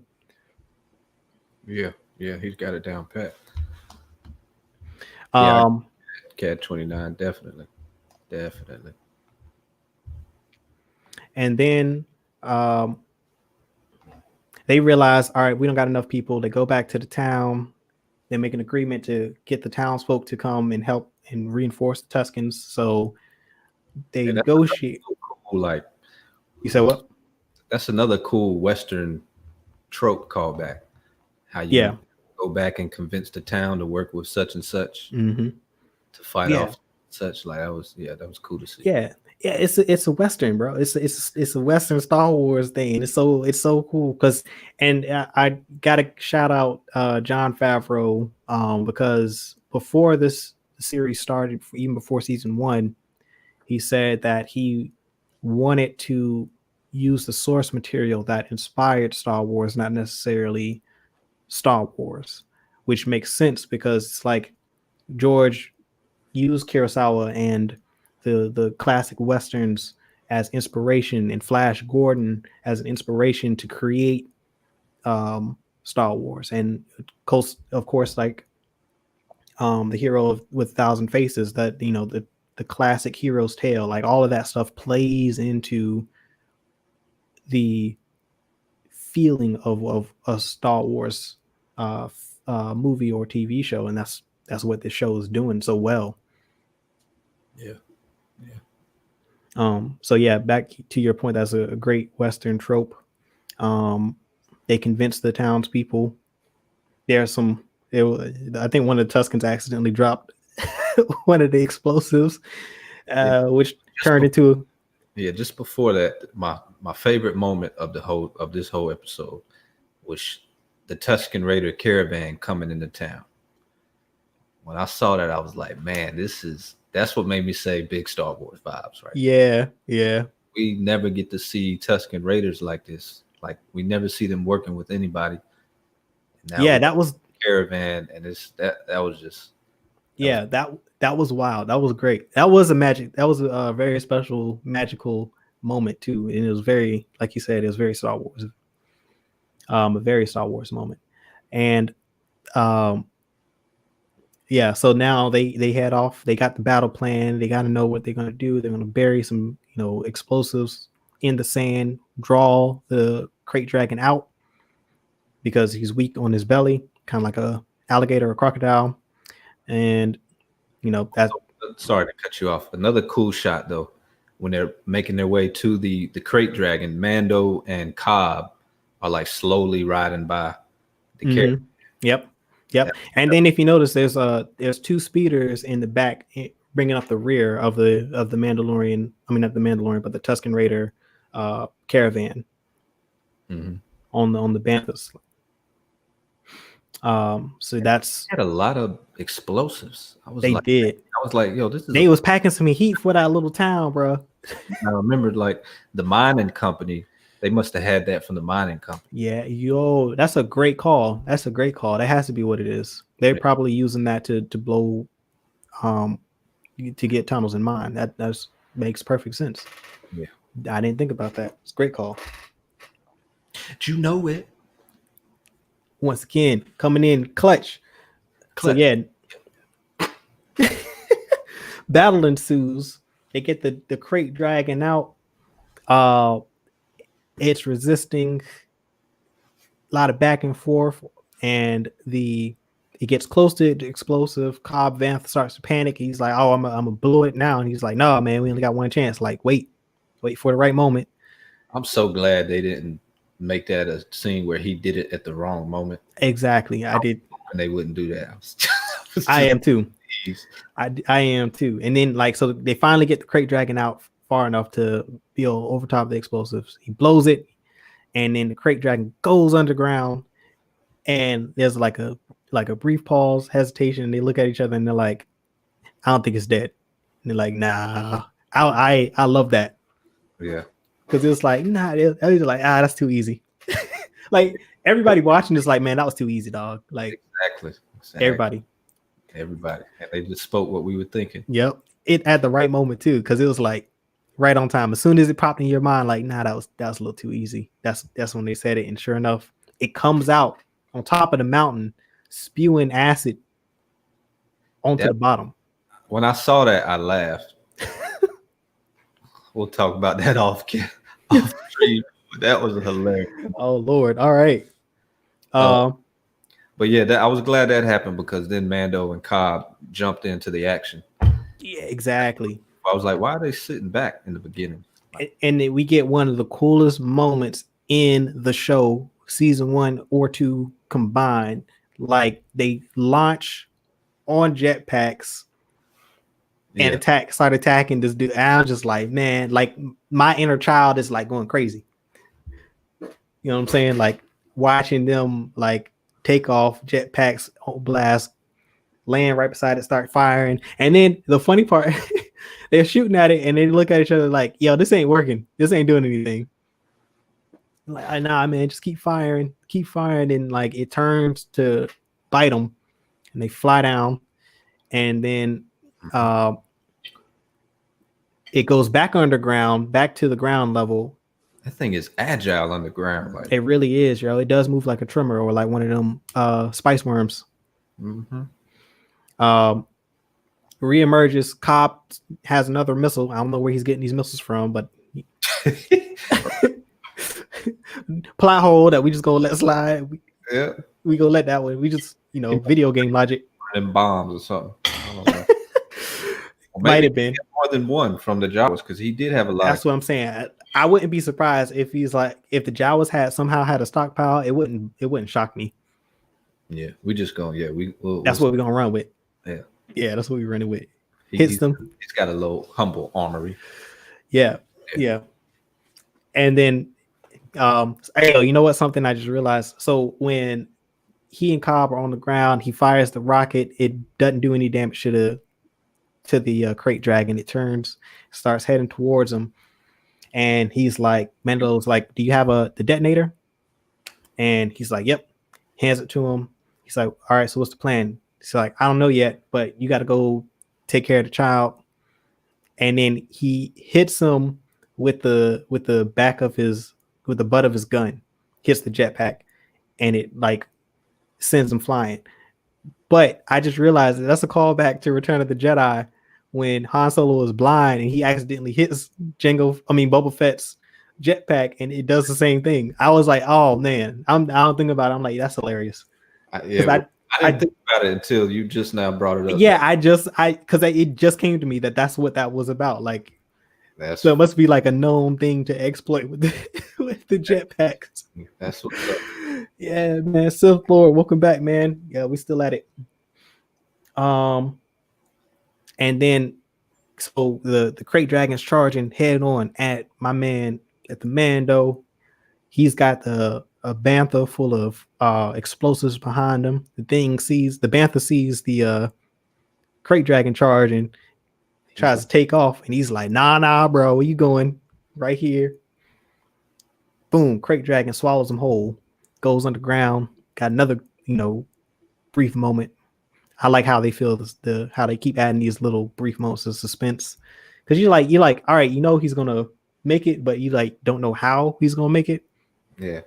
Yeah, he's got it down pat. Chp9, definitely. And then they realize, all right, we don't got enough people. They go back to the town. They make an agreement to get the townsfolk to come and help and reinforce the Tuscans. So they negotiate. Cool, like, you said what? That's another cool Western trope callback. How you go back and convince the town to work with such and such to fight off such. Like, that was cool to see. Yeah, it's a Western, bro. It's a Western Star Wars thing. It's so cool because, and I gotta shout out Jon Favreau, because before this series started, even before season 1, he said that he wanted to use the source material that inspired Star Wars, not necessarily Star Wars, which makes sense because it's like George used Kurosawa and the classic Westerns as inspiration, and Flash Gordon as an inspiration to create Star Wars. And of course, like the hero with 1,000 faces, that the classic hero's tale, like all of that stuff plays into the feeling of a Star Wars movie or TV show, and that's what this show is doing so well. Yeah, So yeah, back to your point, that's a great Western trope. They convinced the townspeople. There's some. I think one of the Tuscans accidentally dropped one of the explosives, which turned into. Yeah, just before that, my favorite moment of this whole episode was the Tuscan Raider caravan coming into town. When I saw that, I was like, man, that's what made me say big Star Wars vibes, right? Yeah, yeah. We never get to see Tuscan Raiders like this. Like we never see them working with anybody. Yeah, that was caravan, and that was just that was wild. That was great. That was a very special magical moment too, and it was very, like you said, it was very Star Wars. A very Star Wars moment, and yeah. So now they head off. They got the battle plan. They got to know what they're going to do. They're going to bury some explosives in the sand. Draw the crate dragon out because he's weak on his belly, kind of like a alligator or crocodile, and that's. Sorry to cut you off. Another cool shot though, when they're making their way to the crate dragon, Mando and Cobb are like slowly riding by the carriage. Yep. And then if you notice, there's two speeders in the back bringing up the rear of the Mandalorian. I mean, not the Mandalorian, but the Tuscan Raider caravan on the Banthas. So that's had a lot of explosives. I was like, yo, this is. They was packing some heat for that little town, bro. I remember like the mining company. They must have had that from the mining company. Yeah, that's a great call. That has to be what it is. They're probably using that to blow, to get tunnels in mine. That makes perfect sense. Yeah, I didn't think about that. It's a great call. Did you know it? Once again, coming in clutch. So yeah, battle ensues. They get the crate dragon out. It's resisting a lot of back and forth, and it gets close to the explosive. Cobb Vanth starts to panic. He's like, "Oh, I'm gonna blow it now," and he's like, "No, man, we only got one chance. Like, wait for the right moment." I'm so glad they didn't make that a scene where he did it at the wrong moment. Exactly, I did. And they wouldn't do that. I am too. I am too. And then so they finally get the crate dragon out far enough to be over top of the explosives. He blows it, and then the crate dragon goes underground, and there's like a brief pause, hesitation, and they look at each other and they're like, "I don't think it's dead." And they're like, "Nah." I love that. Yeah. Because it was like, nah, it was like, that's too easy. Like everybody watching is like, man, that was too easy, dog. Like exactly. Everybody, and they just spoke what we were thinking. Yep, it at the right moment too, because it was like right on time. As soon as it popped in your mind, like, nah, that was a little too easy. That's when they said it, and sure enough, it comes out on top of the mountain, spewing acid onto the bottom. When I saw that, I laughed. We'll talk about that off stream. That was hilarious. Oh Lord! All right. But yeah, I was glad that happened because then Mando and Cobb jumped into the action. Yeah, exactly. I was like, why are they sitting back in the beginning? And then we get one of the coolest moments in the show, season 1 or 2 combined. Like they launch on jetpacks and start attacking this dude. And I was just like, man, like my inner child is like going crazy. You know what I'm saying? Like watching them like take off, jetpacks on blast, land right beside it, start firing. And then the funny part, they're shooting at it and they look at each other like, yo, this ain't working. This ain't doing anything. Like, nah, man, just keep firing. And like it turns to bite them and they fly down. And then it goes back underground, back to the ground level. That thing is agile underground. Like it really is, yo. It does move like a trimmer or like one of them spice worms. Reemerges. Cobb has another missile. I don't know where he's getting these missiles from, but plot hole that we just gonna let slide. We gonna let that one. We just video game logic. And bombs or something. I don't Well, Might maybe have been. more than one from the Jawas because he did have a lot. That's what I'm saying. I wouldn't be surprised if he's like if the Jawas had somehow had a stockpile. It wouldn't shock me. Yeah, we just going. Yeah, That's what we're gonna run with. Yeah, that's what we're running with. He's got a little humble armory. Yeah. And then, hey, you know what? Something I just realized. So when he and Cobb are on the ground, he fires the rocket. It doesn't do any damage to the crate dragon. It starts heading towards him, and he's like, Mendo's like, "Do you have the detonator?" And he's like, "Yep." Hands it to him. He's like, "All right, so what's the plan?" He's like, "I don't know yet, but you got to go take care of the child." And then he hits him with the back of with the butt of his gun, hits the jetpack, and it like sends him flying. But I just realized that's a callback to Return of the Jedi when Han Solo is blind and he accidentally hits Boba Fett's jetpack, and it does the same thing. I was like, oh man, I don't think about it. I'm like, that's hilarious. I didn't think about it until you just now brought it up. Yeah, because it just came to me that's what that was about. Like, so it must be like a known thing to exploit with the jetpacks. That's what's up. Yeah, man. Sith Lord, welcome back, man. Yeah, we still at it. And then so the crate dragon's charging head on at my man at the Mando. He's got a bantha full of explosives behind him. The bantha sees the crate dragon charge and tries to take off, and he's like, nah, bro, where you going? Right here. Boom, crate dragon swallows him whole, goes underground. Got another, brief moment. I like how they feel how they keep adding these little brief moments of suspense. Because you're like, all right, he's gonna make it, but you like don't know how he's gonna make it. Yeah.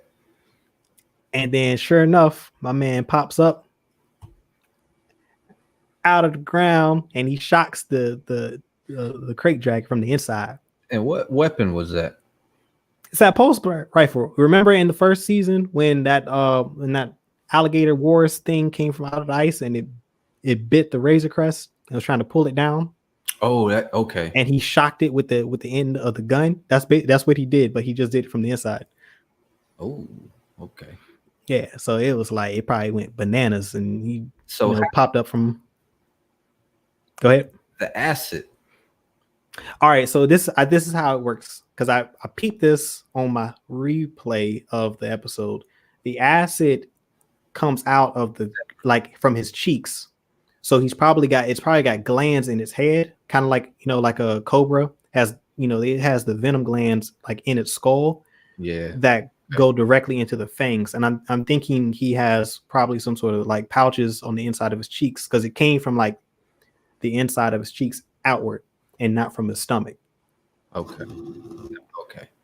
And then sure enough, my man pops up out of the ground and he shocks the crate dragon from the inside. And what weapon was that? It's that pulse rifle. Remember in the first season when that alligator wars thing came from out of the ice and it bit the Razor Crest and was trying to pull it down? Oh, okay. And he shocked it with the end of the gun. That's what he did, but he just did it from the inside. Oh, okay. Yeah, so it was like it probably went bananas, and he popped up from. Go ahead. The acid. All right, so this is how it works because I peeped this on my replay of the episode. The acid comes out of from his cheeks, so it's probably got glands in his head, kind of like like a cobra has. It has the venom glands like in its skull. Yeah. That go directly into the fangs, and I'm thinking he has probably some sort of like pouches on the inside of his cheeks because it came from like the inside of his cheeks outward and not from his stomach. Okay.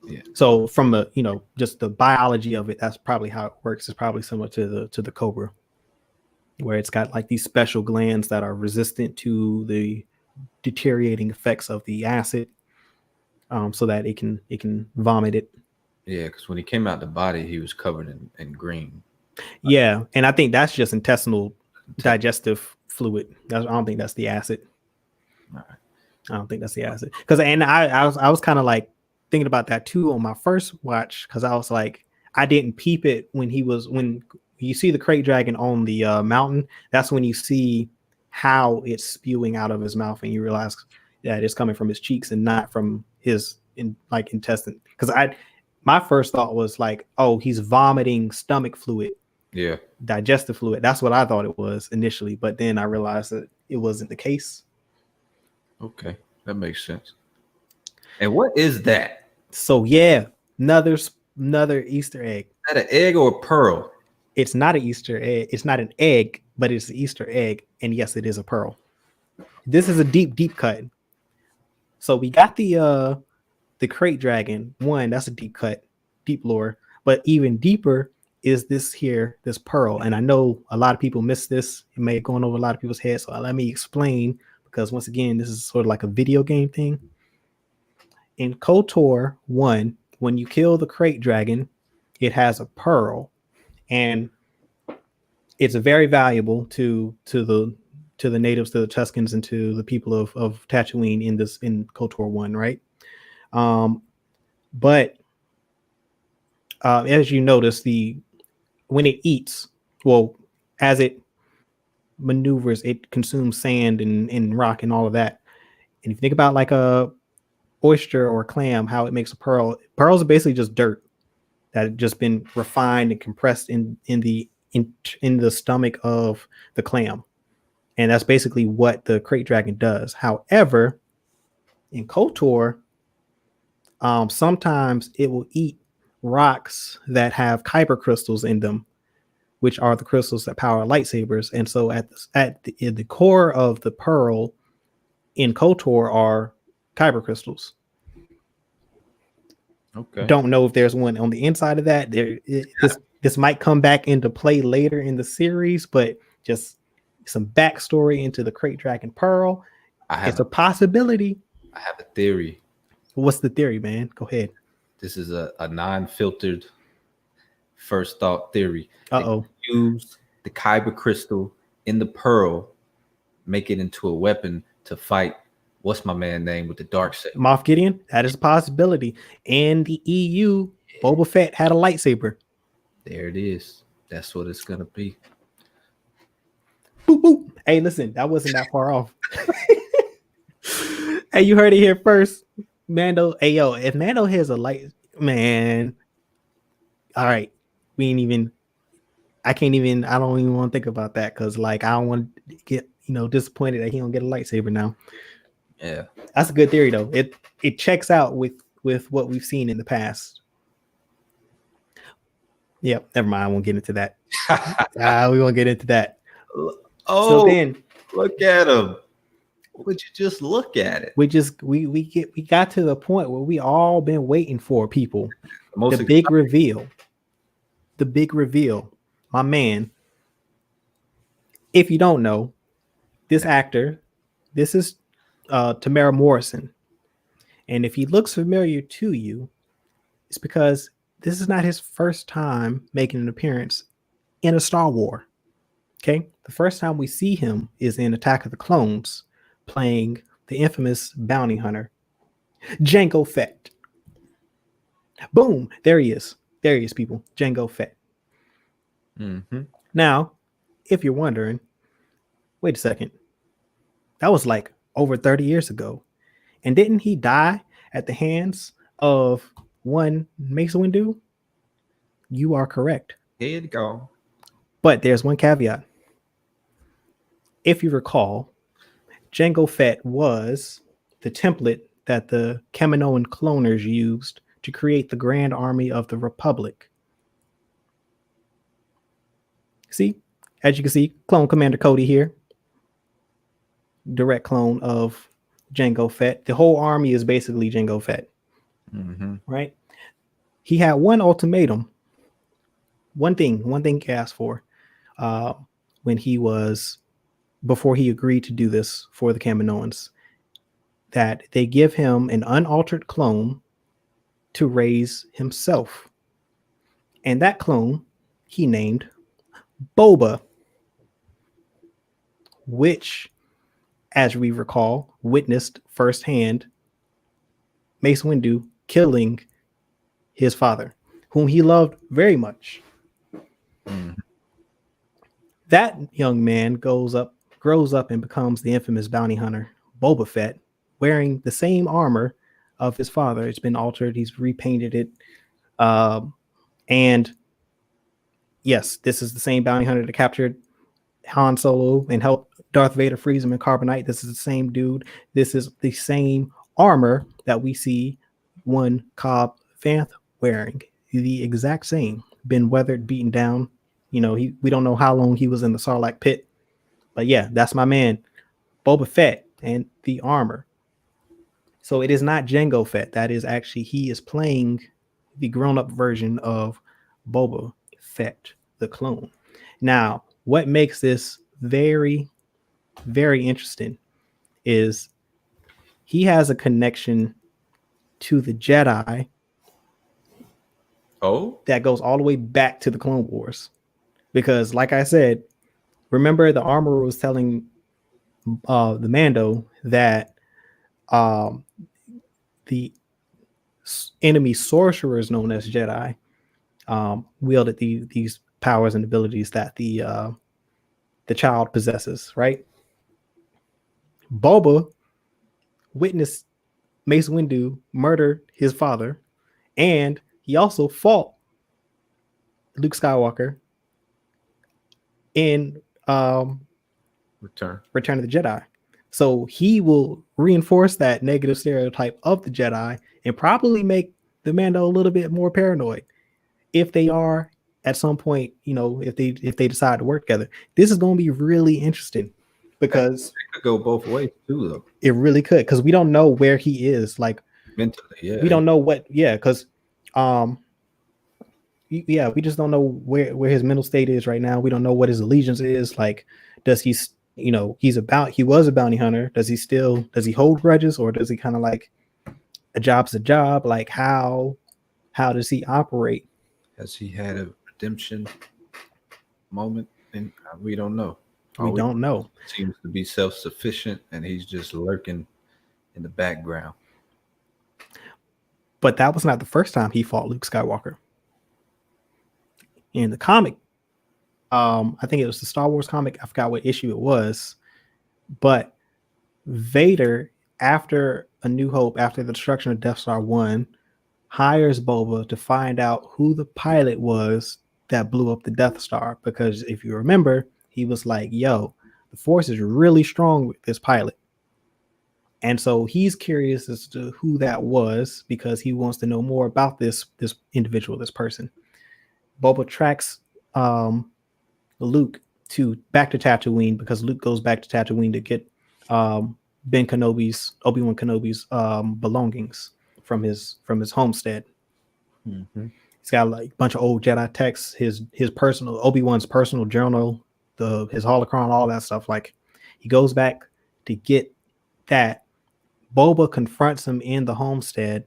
Yeah. So from the just the biology of it, that's probably how it works. It's probably similar to the cobra, where it's got like these special glands that are resistant to the deteriorating effects of the acid, so that it can vomit it. Yeah, because when he came out the body, he was covered in green. Yeah, and I think that's just intestinal digestive fluid. I don't think that's the acid. All right. I don't think that's the acid. I was kind of like thinking about that too on my first watch because I was like, I didn't peep it when you see the crate dragon on the mountain. That's when you see how it's spewing out of his mouth, and you realize that it's coming from his cheeks and not from his intestine. Because my first thought was like, oh, he's vomiting stomach fluid. Yeah. Digestive fluid. That's what I thought it was initially. But then I realized that it wasn't the case. Okay. That makes sense. And what is that? So, yeah, another Easter egg. Is that an egg or a pearl? It's not an Easter egg. It's not an egg, but it's an Easter egg. And yes, it is a pearl. This is a deep cut. So we got the crate dragon. One, that's a deep cut, deep lore. But even deeper is this pearl. And I know a lot of people miss this. It may have gone over a lot of people's heads. So let me explain, because once again, this is sort of like a video game thing. In KOTOR 1, when you kill the crate dragon, it has a pearl, and it's very valuable to the to the natives, to the Tuscans, and to the people of Tatooine in KOTOR 1, right? But as you notice, when it eats, well, as it maneuvers, it consumes sand and rock and all of that. And if you think about like a oyster or a clam, how it makes a pearl, pearls are basically just dirt that had just been refined and compressed in the stomach of the clam. And that's basically what the crate dragon does. However, in KOTOR, sometimes it will eat rocks that have kyber crystals in them, which are the crystals that power lightsabers. And so in the core of the pearl in KOTOR are kyber crystals. Okay. Don't know if there's one on the inside of that. This might come back into play later in the series, but just some backstory into the crate dragon pearl. It's a possibility. I have a theory. What's the theory, man? Go ahead. This is a non-filtered first thought theory. Uh-oh. Use the kyber crystal in the pearl, make it into a weapon to fight. What's my man name with the dark saber? Moff Gideon. That is a possibility. In the EU, Boba Fett had a lightsaber. There it is. That's what it's gonna be. Boop, boop. Hey, listen, that wasn't that far off. Hey, you heard it here first. Mando. Hey, yo, if Mando has a light, man. All right, I don't even want to think about that because, like, I don't want to get disappointed that he don't get a lightsaber now. Yeah, that's a good theory though. It checks out with what we've seen in the past. Yep, never mind. I won't get into that. We won't get into that. Oh, so then look at him. Would you just look at it? We got to the point where we all been waiting for, people. The big reveal. The big reveal. My man. If you don't know, this actor, this is Tamara Morrison. And if he looks familiar to you, it's because this is not his first time making an appearance in a Star Wars. Okay? The first time we see him is in Attack of the Clones, playing the infamous bounty hunter, Jango Fett. Boom! There he is. There he is, people. Jango Fett. Mm-hmm. Now, if you're wondering, wait a second. That was like over 30 years ago. And didn't he die at the hands of one Mace Windu? You are correct. Head gone. But there's one caveat. If you recall, Jango Fett was the template that the Kaminoan cloners used to create the Grand Army of the Republic. See, as you can see, Clone Commander Cody here. Direct clone of Jango Fett. The whole army is basically Jango Fett. Mm-hmm. Right? He had one ultimatum. One thing he asked for before he agreed to do this for the Kaminoans, that they give him an unaltered clone to raise himself. And that clone he named Boba, which, as we recall, witnessed firsthand Mace Windu killing his father, whom he loved very much. Mm. That young man grows up and becomes the infamous bounty hunter, Boba Fett, wearing the same armor of his father. It's been altered. He's repainted it. And yes, this is the same bounty hunter that captured Han Solo and helped Darth Vader freeze him in carbonite. This is the same dude. This is the same armor that we see one Cobb Vanth wearing. The exact same. Been weathered, beaten down. We don't know how long he was in the Sarlacc pit. But yeah, that's my man, Boba Fett, and the armor. So it is not Jango Fett. That is actually, he is playing the grown-up version of Boba Fett, the clone. Now, what makes this very, very interesting is he has a connection to the Jedi. Oh, that goes all the way back to the Clone Wars. Because, like I said, remember the armorer was telling the Mando that the enemy sorcerers known as Jedi wielded these powers and abilities that the child possesses, right? Boba witnessed Mace Windu murder his father, and he also fought Luke Skywalker in Return of the Jedi. So he will reinforce that negative stereotype of the Jedi and probably make the Mando a little bit more paranoid if they are at some point, if they decide to work together. This is going to be really interesting because it could go both ways too, though. It really could, because we don't know where he is, like mentally. Yeah, we don't know what. Yeah, because we just don't know where his mental state is right now. We don't know what his allegiance is. Like, does he, he was a bounty hunter. Does he hold grudges, or does he kind of like a job's a job? Like, how does he operate? Has he had a redemption moment? And we don't know. We don't know. Seems to be self-sufficient, and he's just lurking in the background. But that was not the first time he fought Luke Skywalker. In the comic, I think it was the Star Wars comic. I forgot what issue it was, but Vader, after A New Hope, after the destruction of Death Star 1, hires Boba to find out who the pilot was that blew up the Death Star. Because if you remember, he was like, yo, the Force is really strong with this pilot. And so he's curious as to who that was, because he wants to know more about this individual, this person. Boba tracks Luke back to Tatooine, because Luke goes back to Tatooine to get Obi-Wan Kenobi's belongings from his homestead. Mm-hmm. He's got like a bunch of old Jedi texts, his personal Obi-Wan's personal journal, his holocron, all that stuff. Like, he goes back to get that. Boba confronts him in the homestead.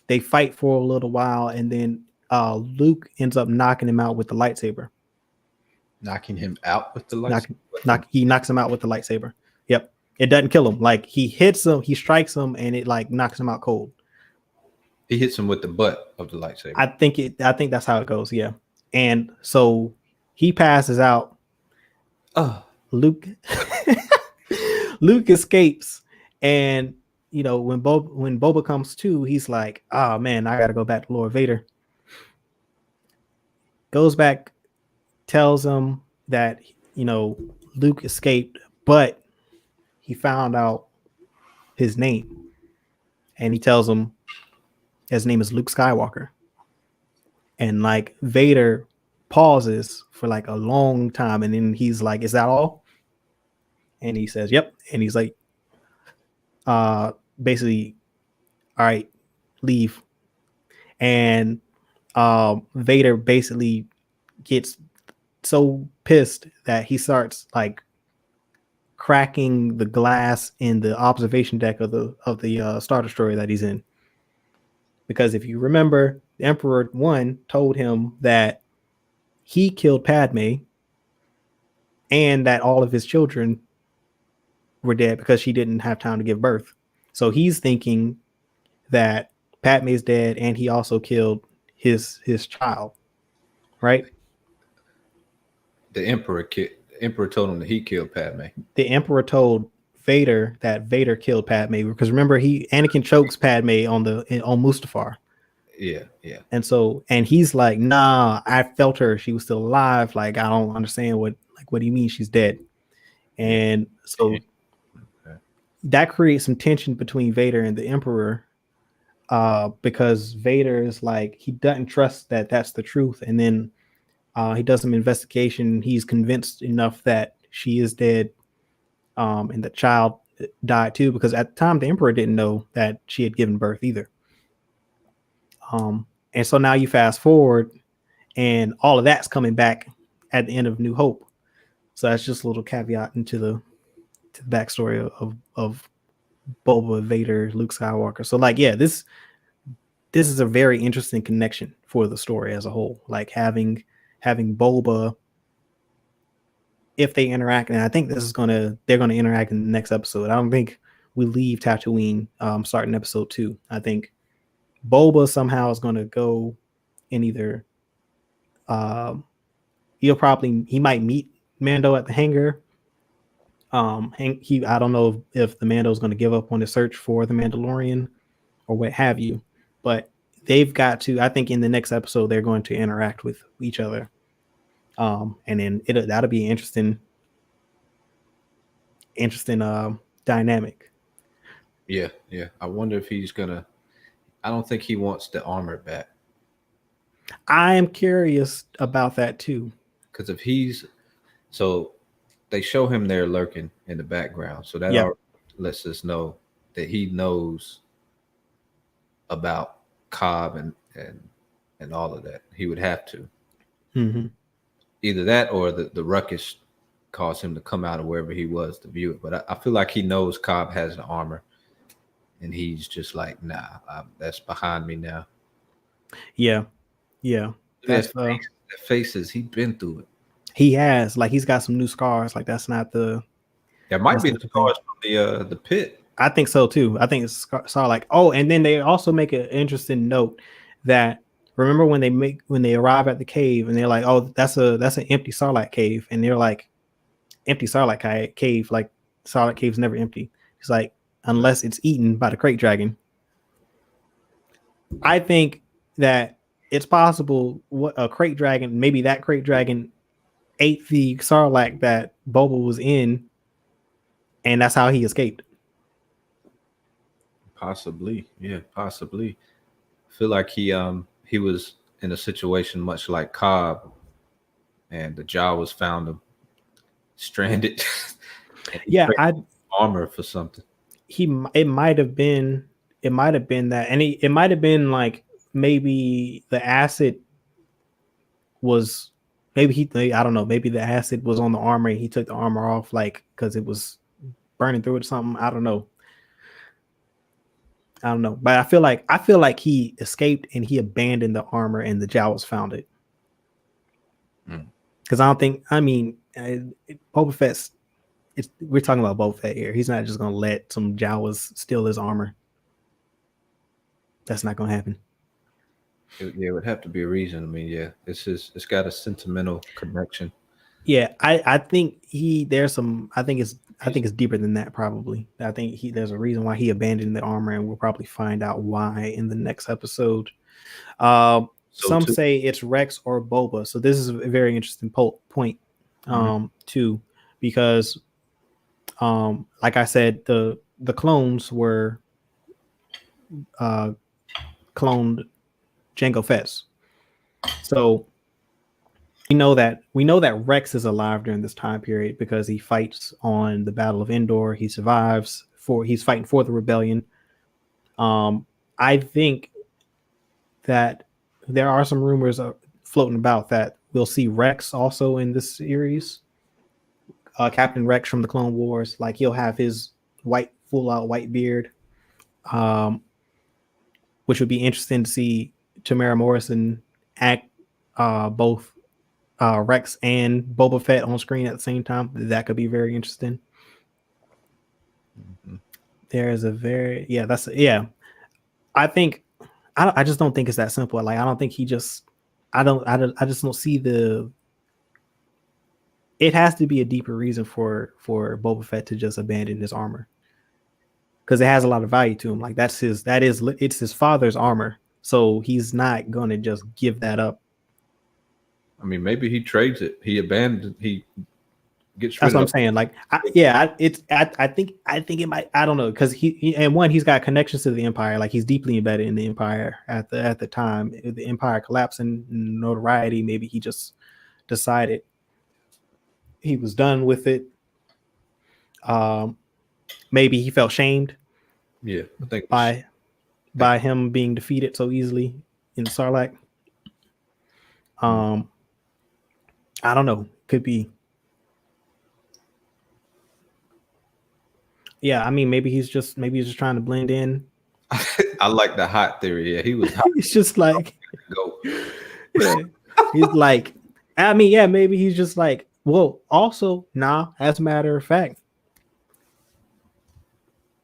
They fight for a little while, and then Luke ends up knocking him out with the lightsaber. Knocking him out with the lightsaber? He knocks him out with the lightsaber. Yep. It doesn't kill him. Like, he hits him, he strikes him, and it like knocks him out cold. He hits him with the butt of the lightsaber. I think that's how it goes. Yeah. And so he passes out. Luke escapes, and when Boba comes to, he's like, oh man, I gotta go back to Lord Vader. Goes back, tells him that Luke escaped, but he found out his name, and he tells him his name is Luke Skywalker. And like, Vader pauses for like a long time, and then he's like, is that all? And he says, yep. And he's like, basically, all right, leave. And Vader basically gets so pissed that he starts like cracking the glass in the observation deck of the Star Destroyer that he's in. Because if you remember, the Emperor 1 told him that he killed Padme and that all of his children were dead because she didn't have time to give birth. So he's thinking that Padme's dead, and he also killed his child, right? The Emperor told him that he killed Padme. The Emperor told Vader that Vader killed Padme, because remember, Anakin chokes Padme on Mustafar. Yeah. And he's like, nah, I felt her. She was still alive. Like, I don't understand what do you mean she's dead? And so that creates some tension between Vader and the Emperor, because Vader is like, he doesn't trust that that's the truth. And then he does some investigation. He's convinced enough that she is dead, and the child died too, because at the time the Emperor didn't know that she had given birth either. And so now you fast forward, and all of that's coming back at the end of New Hope. So that's just a little caveat into the backstory of Boba, Vader, Luke Skywalker. So like, yeah, this is a very interesting connection for the story as a whole. Like, having Boba if they interact, and I think they're gonna interact in the next episode. I don't think we leave Tatooine starting episode 2. I think Boba somehow is gonna go in either he might meet Mando at the hangar. I don't know if the Mando is going to give up on the search for the Mandalorian or what have you, but they've got to. I think in the next episode they're going to interact with each other, and then that'll be interesting dynamic. Yeah, yeah. I wonder if he's gonna. I don't think he wants the armor back. I am curious about that too. Because if he's so, they show him there lurking in the background, so that Yep. lets us know that he knows about Cobb and all of that. He would have to Mm-hmm. either that or the ruckus caused him to come out of wherever he was to view it. But I feel like he knows Cobb has the armor, and he's just like, nah, that's behind me now. Yeah, yeah. That's that faces he's been through it. he has he's got some new scars. Like that's not the. That might be the scars from the pit. I think so too. I think it's Starlight. Oh, and then they also make an interesting note that remember when they arrive at the cave and they're like, oh, that's an empty Starlight cave, and they're like, empty Starlight cave, like Starlight cave's never empty. It's like unless it's eaten by the crate dragon. I think that it's possible what a crate dragon, maybe that crate dragon ate the Sarlacc that Boba was in, and that's how he escaped. Possibly, yeah, possibly. I feel like he was in a situation much like Cobb, and the Jawas found him stranded. Yeah, armor for something. It might have been that, and it might have been like maybe the acid was maybe I don't know, maybe the acid was on the armor and he took the armor off like because it was burning through it or something. I don't know, but I feel like he escaped and he abandoned the armor and the Jawas found it. Because Boba Fett's. We're talking about Boba Fett here. He's not just gonna let some Jawas steal his armor. That's not gonna happen. It would have to be a reason. I mean, yeah, it's got a sentimental connection. Yeah, I think I think it's deeper than that probably. I think there's a reason why he abandoned the armor, and we'll probably find out why in the next episode. Some say it's Rex or Boba. So this is a very interesting point too, because like I said, the clones were cloned Jango Fett. So we know that Rex is alive during this time period because he fights on the Battle of Endor. He survives he's fighting for the rebellion. I think that there are some rumors floating about that we'll see Rex also in this series. Captain Rex from the Clone Wars, like he'll have his full out white beard, which would be interesting to see Tamara Morrison act both Rex and Boba Fett on screen at the same time. That could be very interesting. Mm-hmm. There's I just don't think it's that simple. Like I don't think I just don't see it has to be a deeper reason for Boba Fett to just abandon his armor, because it has a lot of value to him. Like it's his father's armor, so he's not gonna just give that up. I mean, maybe he trades it. He gets rid That's what I'm saying. Like, I think it might. I don't know, because he's got connections to the Empire. Like he's deeply embedded in the Empire at the time the Empire collapsing, notoriety. Maybe he just decided he was done with it. Maybe he felt shamed. Yeah, I think by him being defeated so easily in Sarlacc. I don't know. Could be. Yeah, I mean, maybe he's just trying to blend in. I like the hot theory. Yeah, he was hot. He's just like go. Yeah. He's like, I mean, yeah, maybe he's just like Well, also, as a matter of fact,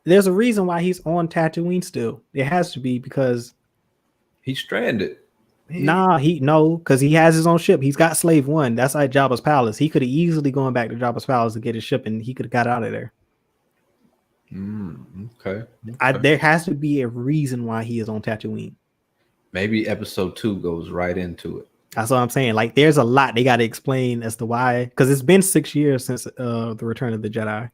there's a reason why he's on Tatooine still. It has to be because He's stranded. because he has his own ship. He's got Slave One. That's like Jabba's palace. He could have easily gone back to Jabba's palace to get his ship, and he could have got out of there. Okay. There has to be a reason why he is on Tatooine. Maybe episode 2 goes right into it. That's what I'm saying. Like, there's a lot they got to explain as to why, because it's been 6 years since the Return of the Jedi,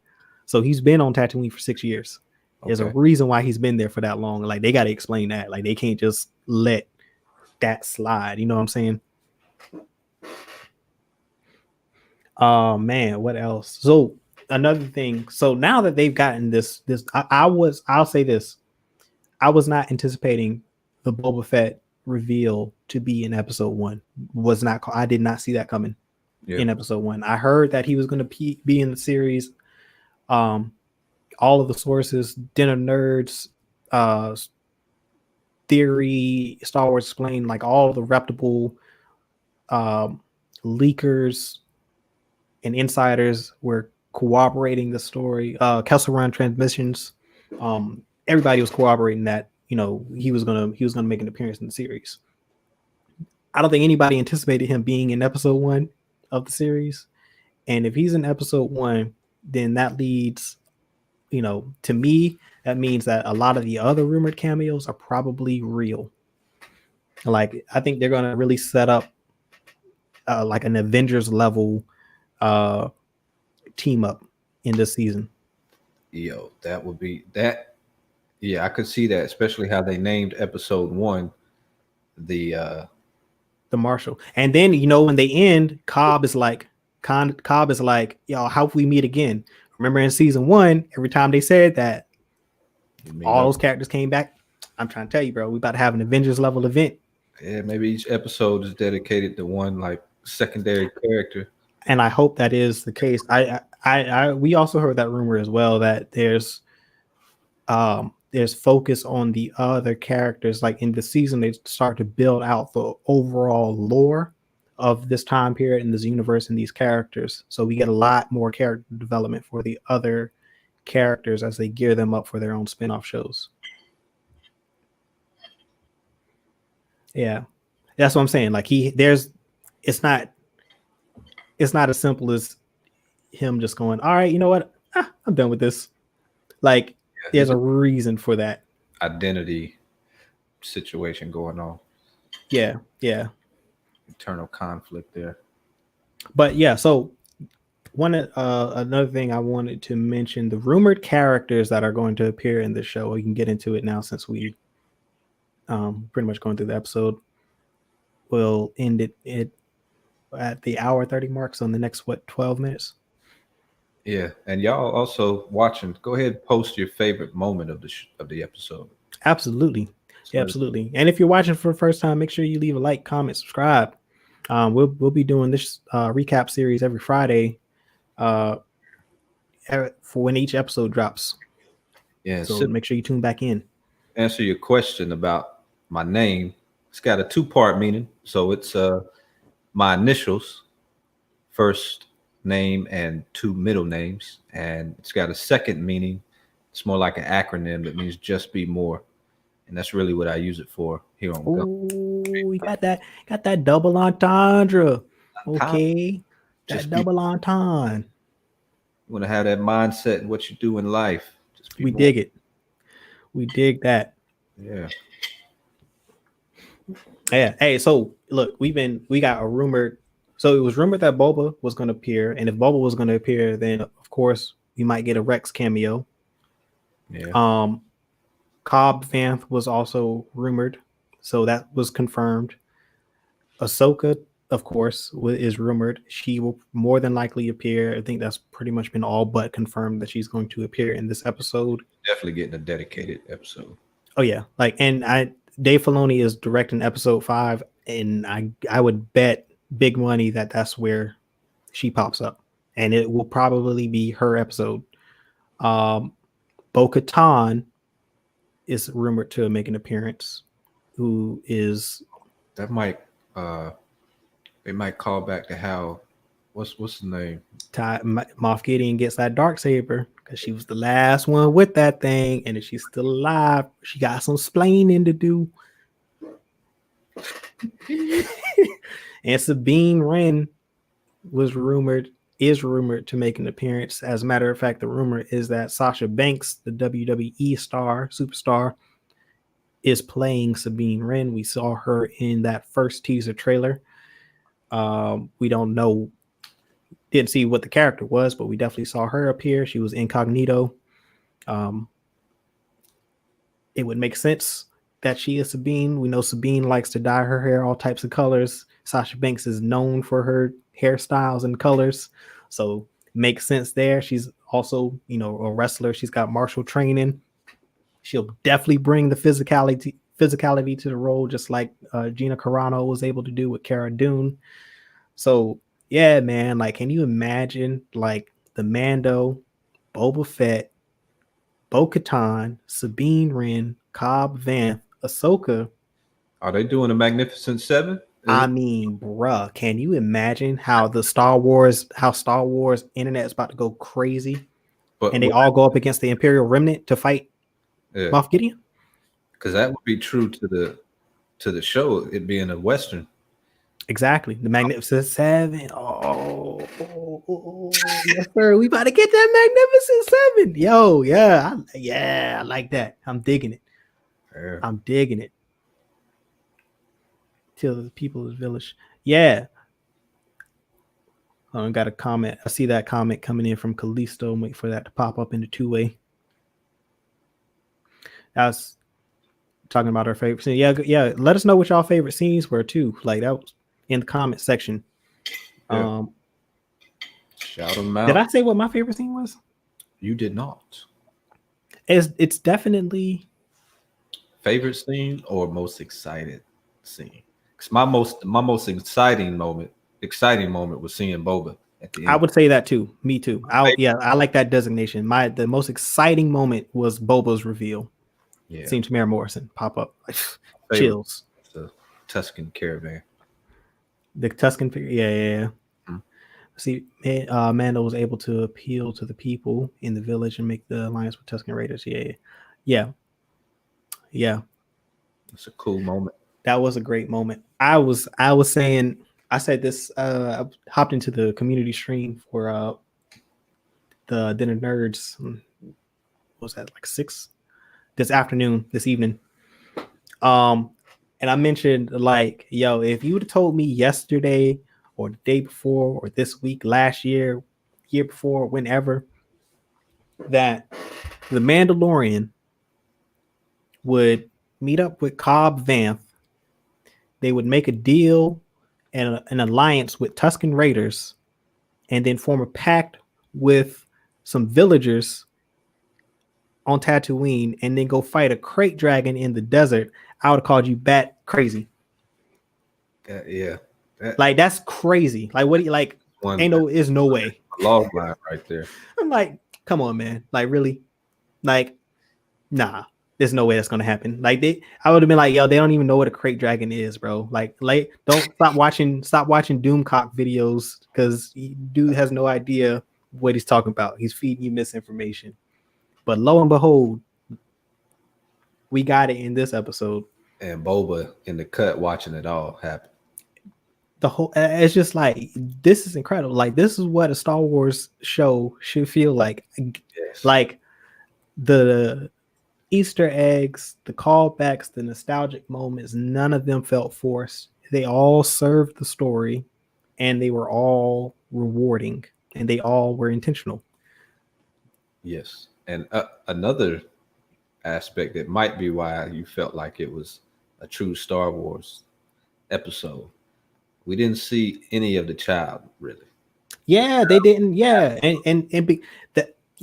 so he's been on Tatooine for 6 years. There's a reason why he's been there for that long. Like, they got to explain that. Like, they can't just let that slide. You know what I'm saying? Oh man, what else? So another thing. So now that they've gotten this, I'll say this. I was not anticipating the Boba Fett reveal to be in episode 1. I did not see that coming in episode 1. I heard that he was going to be in the series. All of the sources, Den of Nerds, Theory, Star Wars Explained, like all the reputable leakers and insiders were corroborating the story. Kessel Run Transmissions, everybody was corroborating that he was gonna make an appearance in the series. I don't think anybody anticipated him being in episode 1 of the series, and if he's in episode 1, then that leads, to me, that means that a lot of the other rumored cameos are probably real. Like, I think they're gonna really set up like an Avengers level team up in this season. Yo, that would be that. Yeah, I could see that, especially how they named episode 1 the Marshal. And then when they end, Cobb is like, yo, how we meet again? Remember in season 1, every time they said that, all those characters came back. I'm trying to tell you, bro, we about to have an Avengers level event. Yeah, maybe each episode is dedicated to one like secondary character. And I hope that is the case. We also heard that rumor as well that there's focus on the other characters. Like in the season, they start to build out the overall lore of this time period in this universe and these characters. So we get a lot more character development for the other characters as they gear them up for their own spin-off shows. Yeah, that's what I'm saying. Like it's not as simple as him just going, all right, you know what? I'm done with this. Like, there's a reason for that identity situation going on. Yeah. Internal conflict there. But yeah, so another thing I wanted to mention, the rumored characters that are going to appear in the show. We can get into it now since we pretty much going through the episode. We'll end it at the hour 30 mark, so in the next 12 minutes. Yeah, and y'all also watching, go ahead and post your favorite moment of the episode. Absolutely. Yeah, absolutely. And if you're watching for the first time, make sure you leave a like, comment, subscribe. We'll be doing this recap series every Friday for when each episode drops. Yeah, so make sure you tune back in. Answer your question about my name. It's got a 2-part meaning. So it's my initials, first name and 2 middle names, and it's got a second meaning. It's more like an acronym that means just be more, and that's really what I use it for here on Gumbo. We got that double entendre. Okay, that double entendre. You want to have that mindset in what you do in life. We dig it. We dig that. Yeah. Hey, so look, we got a rumored. So it was rumored that Boba was going to appear, and if Boba was going to appear, then of course we might get a Rex cameo. Yeah. Cobb Vanth was also rumored, so that was confirmed. Ahsoka, of course, is rumored. She will more than likely appear. I think that's pretty much been all but confirmed that she's going to appear in this episode. Definitely getting a dedicated episode. Oh yeah, Dave Filoni is directing episode 5, and I would bet big money that that's where she pops up, and it will probably be her episode. Bo-Katan is rumored to make an appearance. Who is that might they might call back to how what's the name? Moff Gideon gets that dark saber because she was the last one with that thing, and if she's still alive, she got some splaining to do. And Sabine Wren is rumored to make an appearance. As a matter of fact, the rumor is that Sasha Banks, the WWE superstar, is playing Sabine Wren. We saw her in that first teaser trailer. We don't know, didn't see what the character was, but we definitely saw her appear. She was incognito. It would make sense that she is Sabine. We know Sabine likes to dye her hair all types of colors. Sasha Banks is known for her hairstyles and colors, so makes sense there. She's also, a wrestler. She's got martial training. She'll definitely bring the physicality to the role, just like Gina Carano was able to do with Cara Dune. So yeah, man, like, can you imagine like the Mando, Boba Fett, Bo-Katan, Sabine Wren, Cobb Vanth, Ahsoka? Are they doing a Magnificent Seven? I mean, bruh, can you imagine how Star Wars internet is about to go crazy? And they all go up against the Imperial Remnant to fight Moff Gideon? Because that would be true to the show, it being a Western. Exactly. The Magnificent Seven. Yes, sir. We about to get that Magnificent Seven. Yo, I like that. I'm digging it. Yeah. I'm digging it. Till the People's Village. Yeah. I got a comment. I see that comment coming in from Callisto. Wait for that to pop up in the two-way. That's talking about our favorite scene. Yeah. Let us know what y'all favorite scenes were too. Like, that was in the comment section. Yeah. Shout them out. Did I say what my favorite scene was? You did not. It's definitely favorite scene or most excited scene. Because my most exciting moment was seeing Boba at the end. I would say that too. Me too. I like that designation. The most exciting moment was Boba's reveal. Yeah. Seeing Tamara Morrison pop up. Chills. The Tuscan caravan. The Tuscan figure. Yeah. Mm-hmm. See, Mando was able to appeal to the people in the village and make the alliance with Tuscan Raiders. Yeah. It's a cool moment. That was a great moment. I said this, I hopped into the community stream for the Dinner Nerds. What was that, like 6 this evening? And I mentioned, like, yo, if you would have told me yesterday or the day before or this week, last year before, whenever, that the Mandalorian would meet up with Cobb Vanth, they would make a deal and an alliance with Tuscan Raiders, and then form a pact with some villagers on Tatooine, and then go fight a crate dragon in the desert, I would have called you bat crazy. That's crazy. Like, what do you like? There's no way. Log line right there. I'm like, come on, man. Like, really? Like, nah. There's no way that's gonna happen. Like, I would have been like, yo, they don't even know what a crate dragon is, bro. Like, don't stop watching Doomcock videos, because dude has no idea what he's talking about. He's feeding you misinformation. But lo and behold, we got it in this episode. And Boba in the cut watching it all happen. It's just like, this is incredible. Like, this is what a Star Wars show should feel like. Yes. Like, the Easter eggs, the callbacks, the nostalgic moments, none of them felt forced. They all served the story, and they were all rewarding, and they all were intentional. Yes. And another aspect that might be why you felt like it was a true Star Wars episode, we didn't see any of the child, really. Yeah, they didn't. Yeah.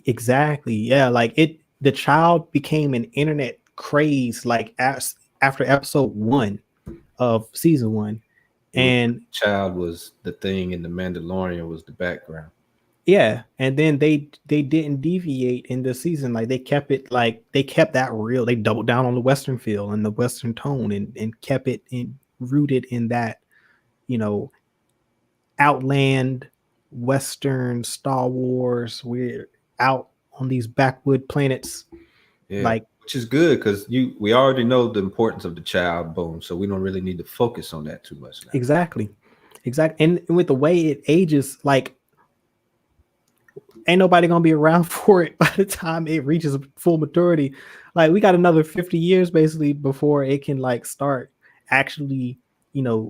Exactly. Yeah. Like, the child became an internet craze, like, after episode 1 of season 1. And the child was the thing, and the Mandalorian was the background. Yeah, and then they didn't deviate in this season. Like, they kept that real. They doubled down on the Western feel and the Western tone, and kept it rooted in that, Outland Western Star Wars. We're out on these backwood planets. Yeah, Like, which is good because we already know the importance of the child bone, so we don't really need to focus on that too much now. exactly. And with the way it ages, like, ain't nobody gonna be around for it by the time it reaches full maturity. Like, we got another 50 years basically before it can like start actually,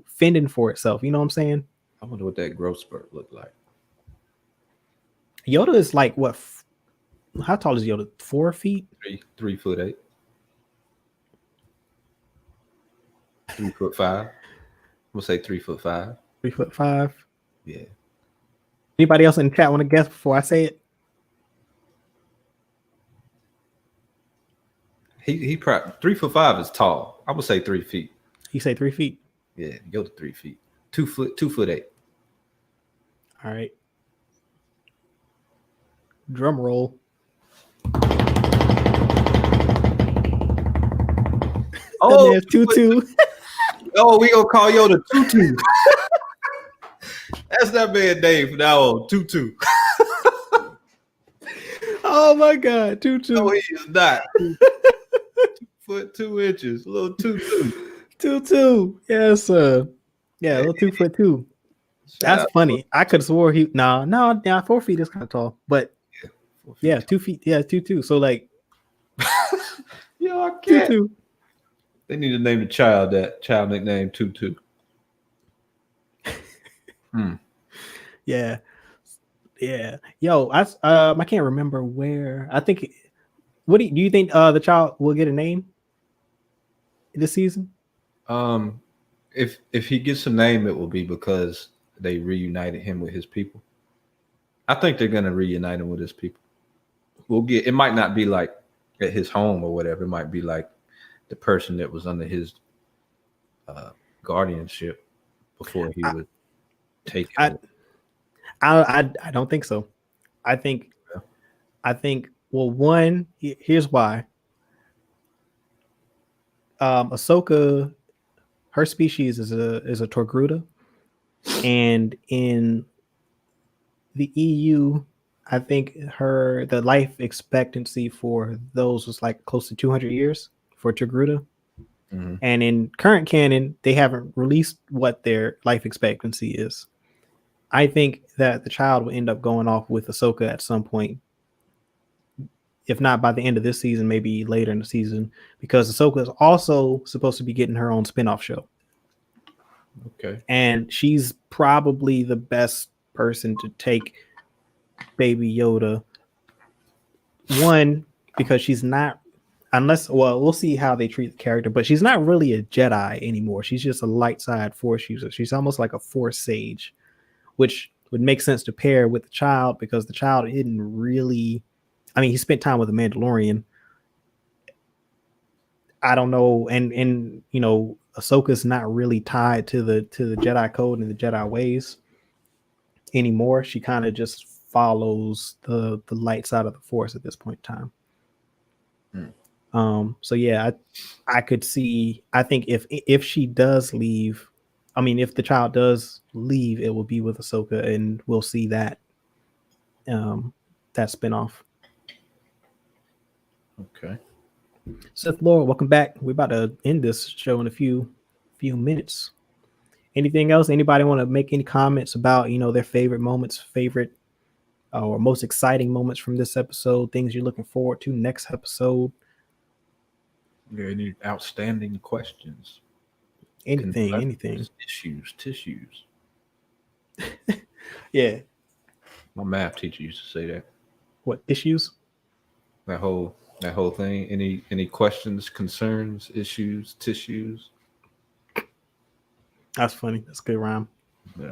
fending for itself. You know what I'm saying? I wonder what that growth spurt looked like. Yoda is like what? How tall is Yoda? 4 feet? 3'8". 3'5". I'm gonna say 3'5". 3'5". Yeah. Anybody else in the chat want to guess before I say it? He probably 3'5" is tall. I'm gonna say 3 feet. You say 3 feet. Yeah, go to 3 feet. 2'8". All right. Drum roll. Oh, Tutu. Oh, we gonna call Yoda Tutu. That's that man name from now on. Tutu. Oh my God, Tutu. No, he is not. 2 foot 2 inches. A little Tutu. Tutu. Yes, sir. Yeah, a little 2'2". That's funny. I could have swore he 4 feet is kind of tall, but yeah, 2 feet. Yeah, 2'2". So like, yo, I can't. Tutu. They need to name the child that child nickname Tutu. Yeah. Yo, I can't remember where. I think. What do you think? The child will get a name this season? If he gets a name, it will be because they reunited him with his people. I think they're gonna reunite him with his people. It might not be like at his home or whatever. It might be like the person that was under his guardianship before he would take it. I don't think so. I think well, one, here's why. Ahsoka, her species is a Torgruda, and in the EU, I think the life expectancy for those was like close to 200 years for Torgruda. Mm-hmm. And in current canon, they haven't released what their life expectancy is. I think that the child will end up going off with Ahsoka at some point. If not by the end of this season, maybe later in the season, because Ahsoka is also supposed to be getting her own spinoff show. Okay. And she's probably the best person to take Baby Yoda. One, because she's not, we'll see how they treat the character, but she's not really a Jedi anymore. She's just a light side Force user. She's almost like a Force sage, which would make sense to pair with the child because the child didn't really, he spent time with the Mandalorian. I don't know, and Ahsoka's not really tied to the Jedi code and the Jedi ways anymore. She kind of just follows the light side of the Force at this point in time. So yeah, I could see. I think if she does leave, if the child does leave, it will be with Ahsoka, and we'll see that that spinoff. Okay. Seth Lord, welcome back. We're about to end this show in a few minutes. Anything else? Anybody want to make any comments about their favorite moments, or most exciting moments from this episode? Things you're looking forward to next episode? Yeah, any outstanding questions? Anything. Tissues. Yeah. My math teacher used to say that. What issues? That whole thing. Any questions, concerns, issues, tissues? That's funny. That's a good rhyme. Yeah.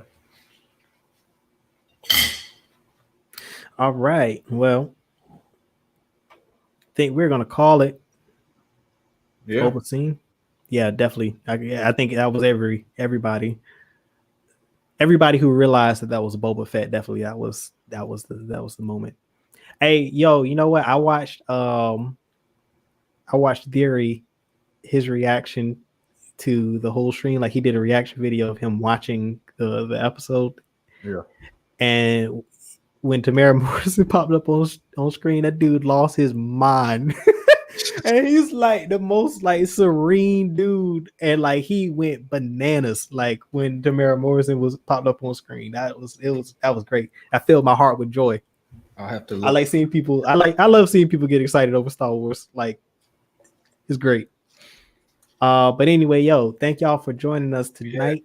All right. Well, I think we're gonna call it. Yeah. Boba scene. Yeah, definitely. I think that was everybody who realized that was Boba Fett. Definitely, that was the moment. Hey, yo, you know what? I watched Theory, his reaction to the whole stream. Like, he did a reaction video of him watching the episode. Yeah. And when Tamara Morrison popped up on screen, that dude lost his mind. And he's like the most like serene dude, and like he went bananas like when Tamara Morrison was popped up on screen. That was great. I filled my heart with joy. I'll have to look. I like seeing people. I love seeing people get excited over Star Wars. Like, it's great. But anyway, yo, thank y'all for joining us tonight.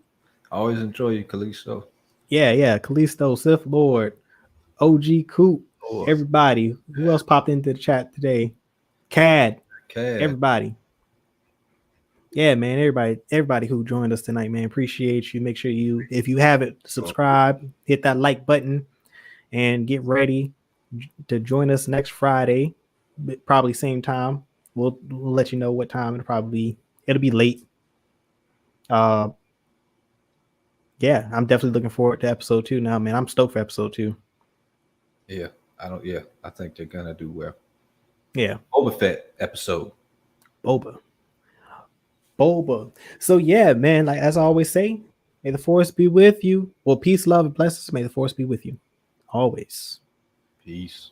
I always enjoy you, Kalisto. Yeah, Kalisto, Sith Lord, OG Coop, everybody. Who else popped into the chat today? Cad. Everybody. Yeah, man, everybody who joined us tonight, man, appreciate you. Make sure you, if you haven't, subscribe, hit that like button, and get ready to join us next Friday, probably same time. We'll let you know what time. It'll be late. Yeah, I'm definitely looking forward to episode 2 now, man. I'm stoked for episode 2. Yeah, I think they're gonna do well. Yeah, Boba Fett episode. Boba. So yeah, man, like as I always say, may the force be with you. Well, peace, love, and blessings. May the force be with you always. Peace.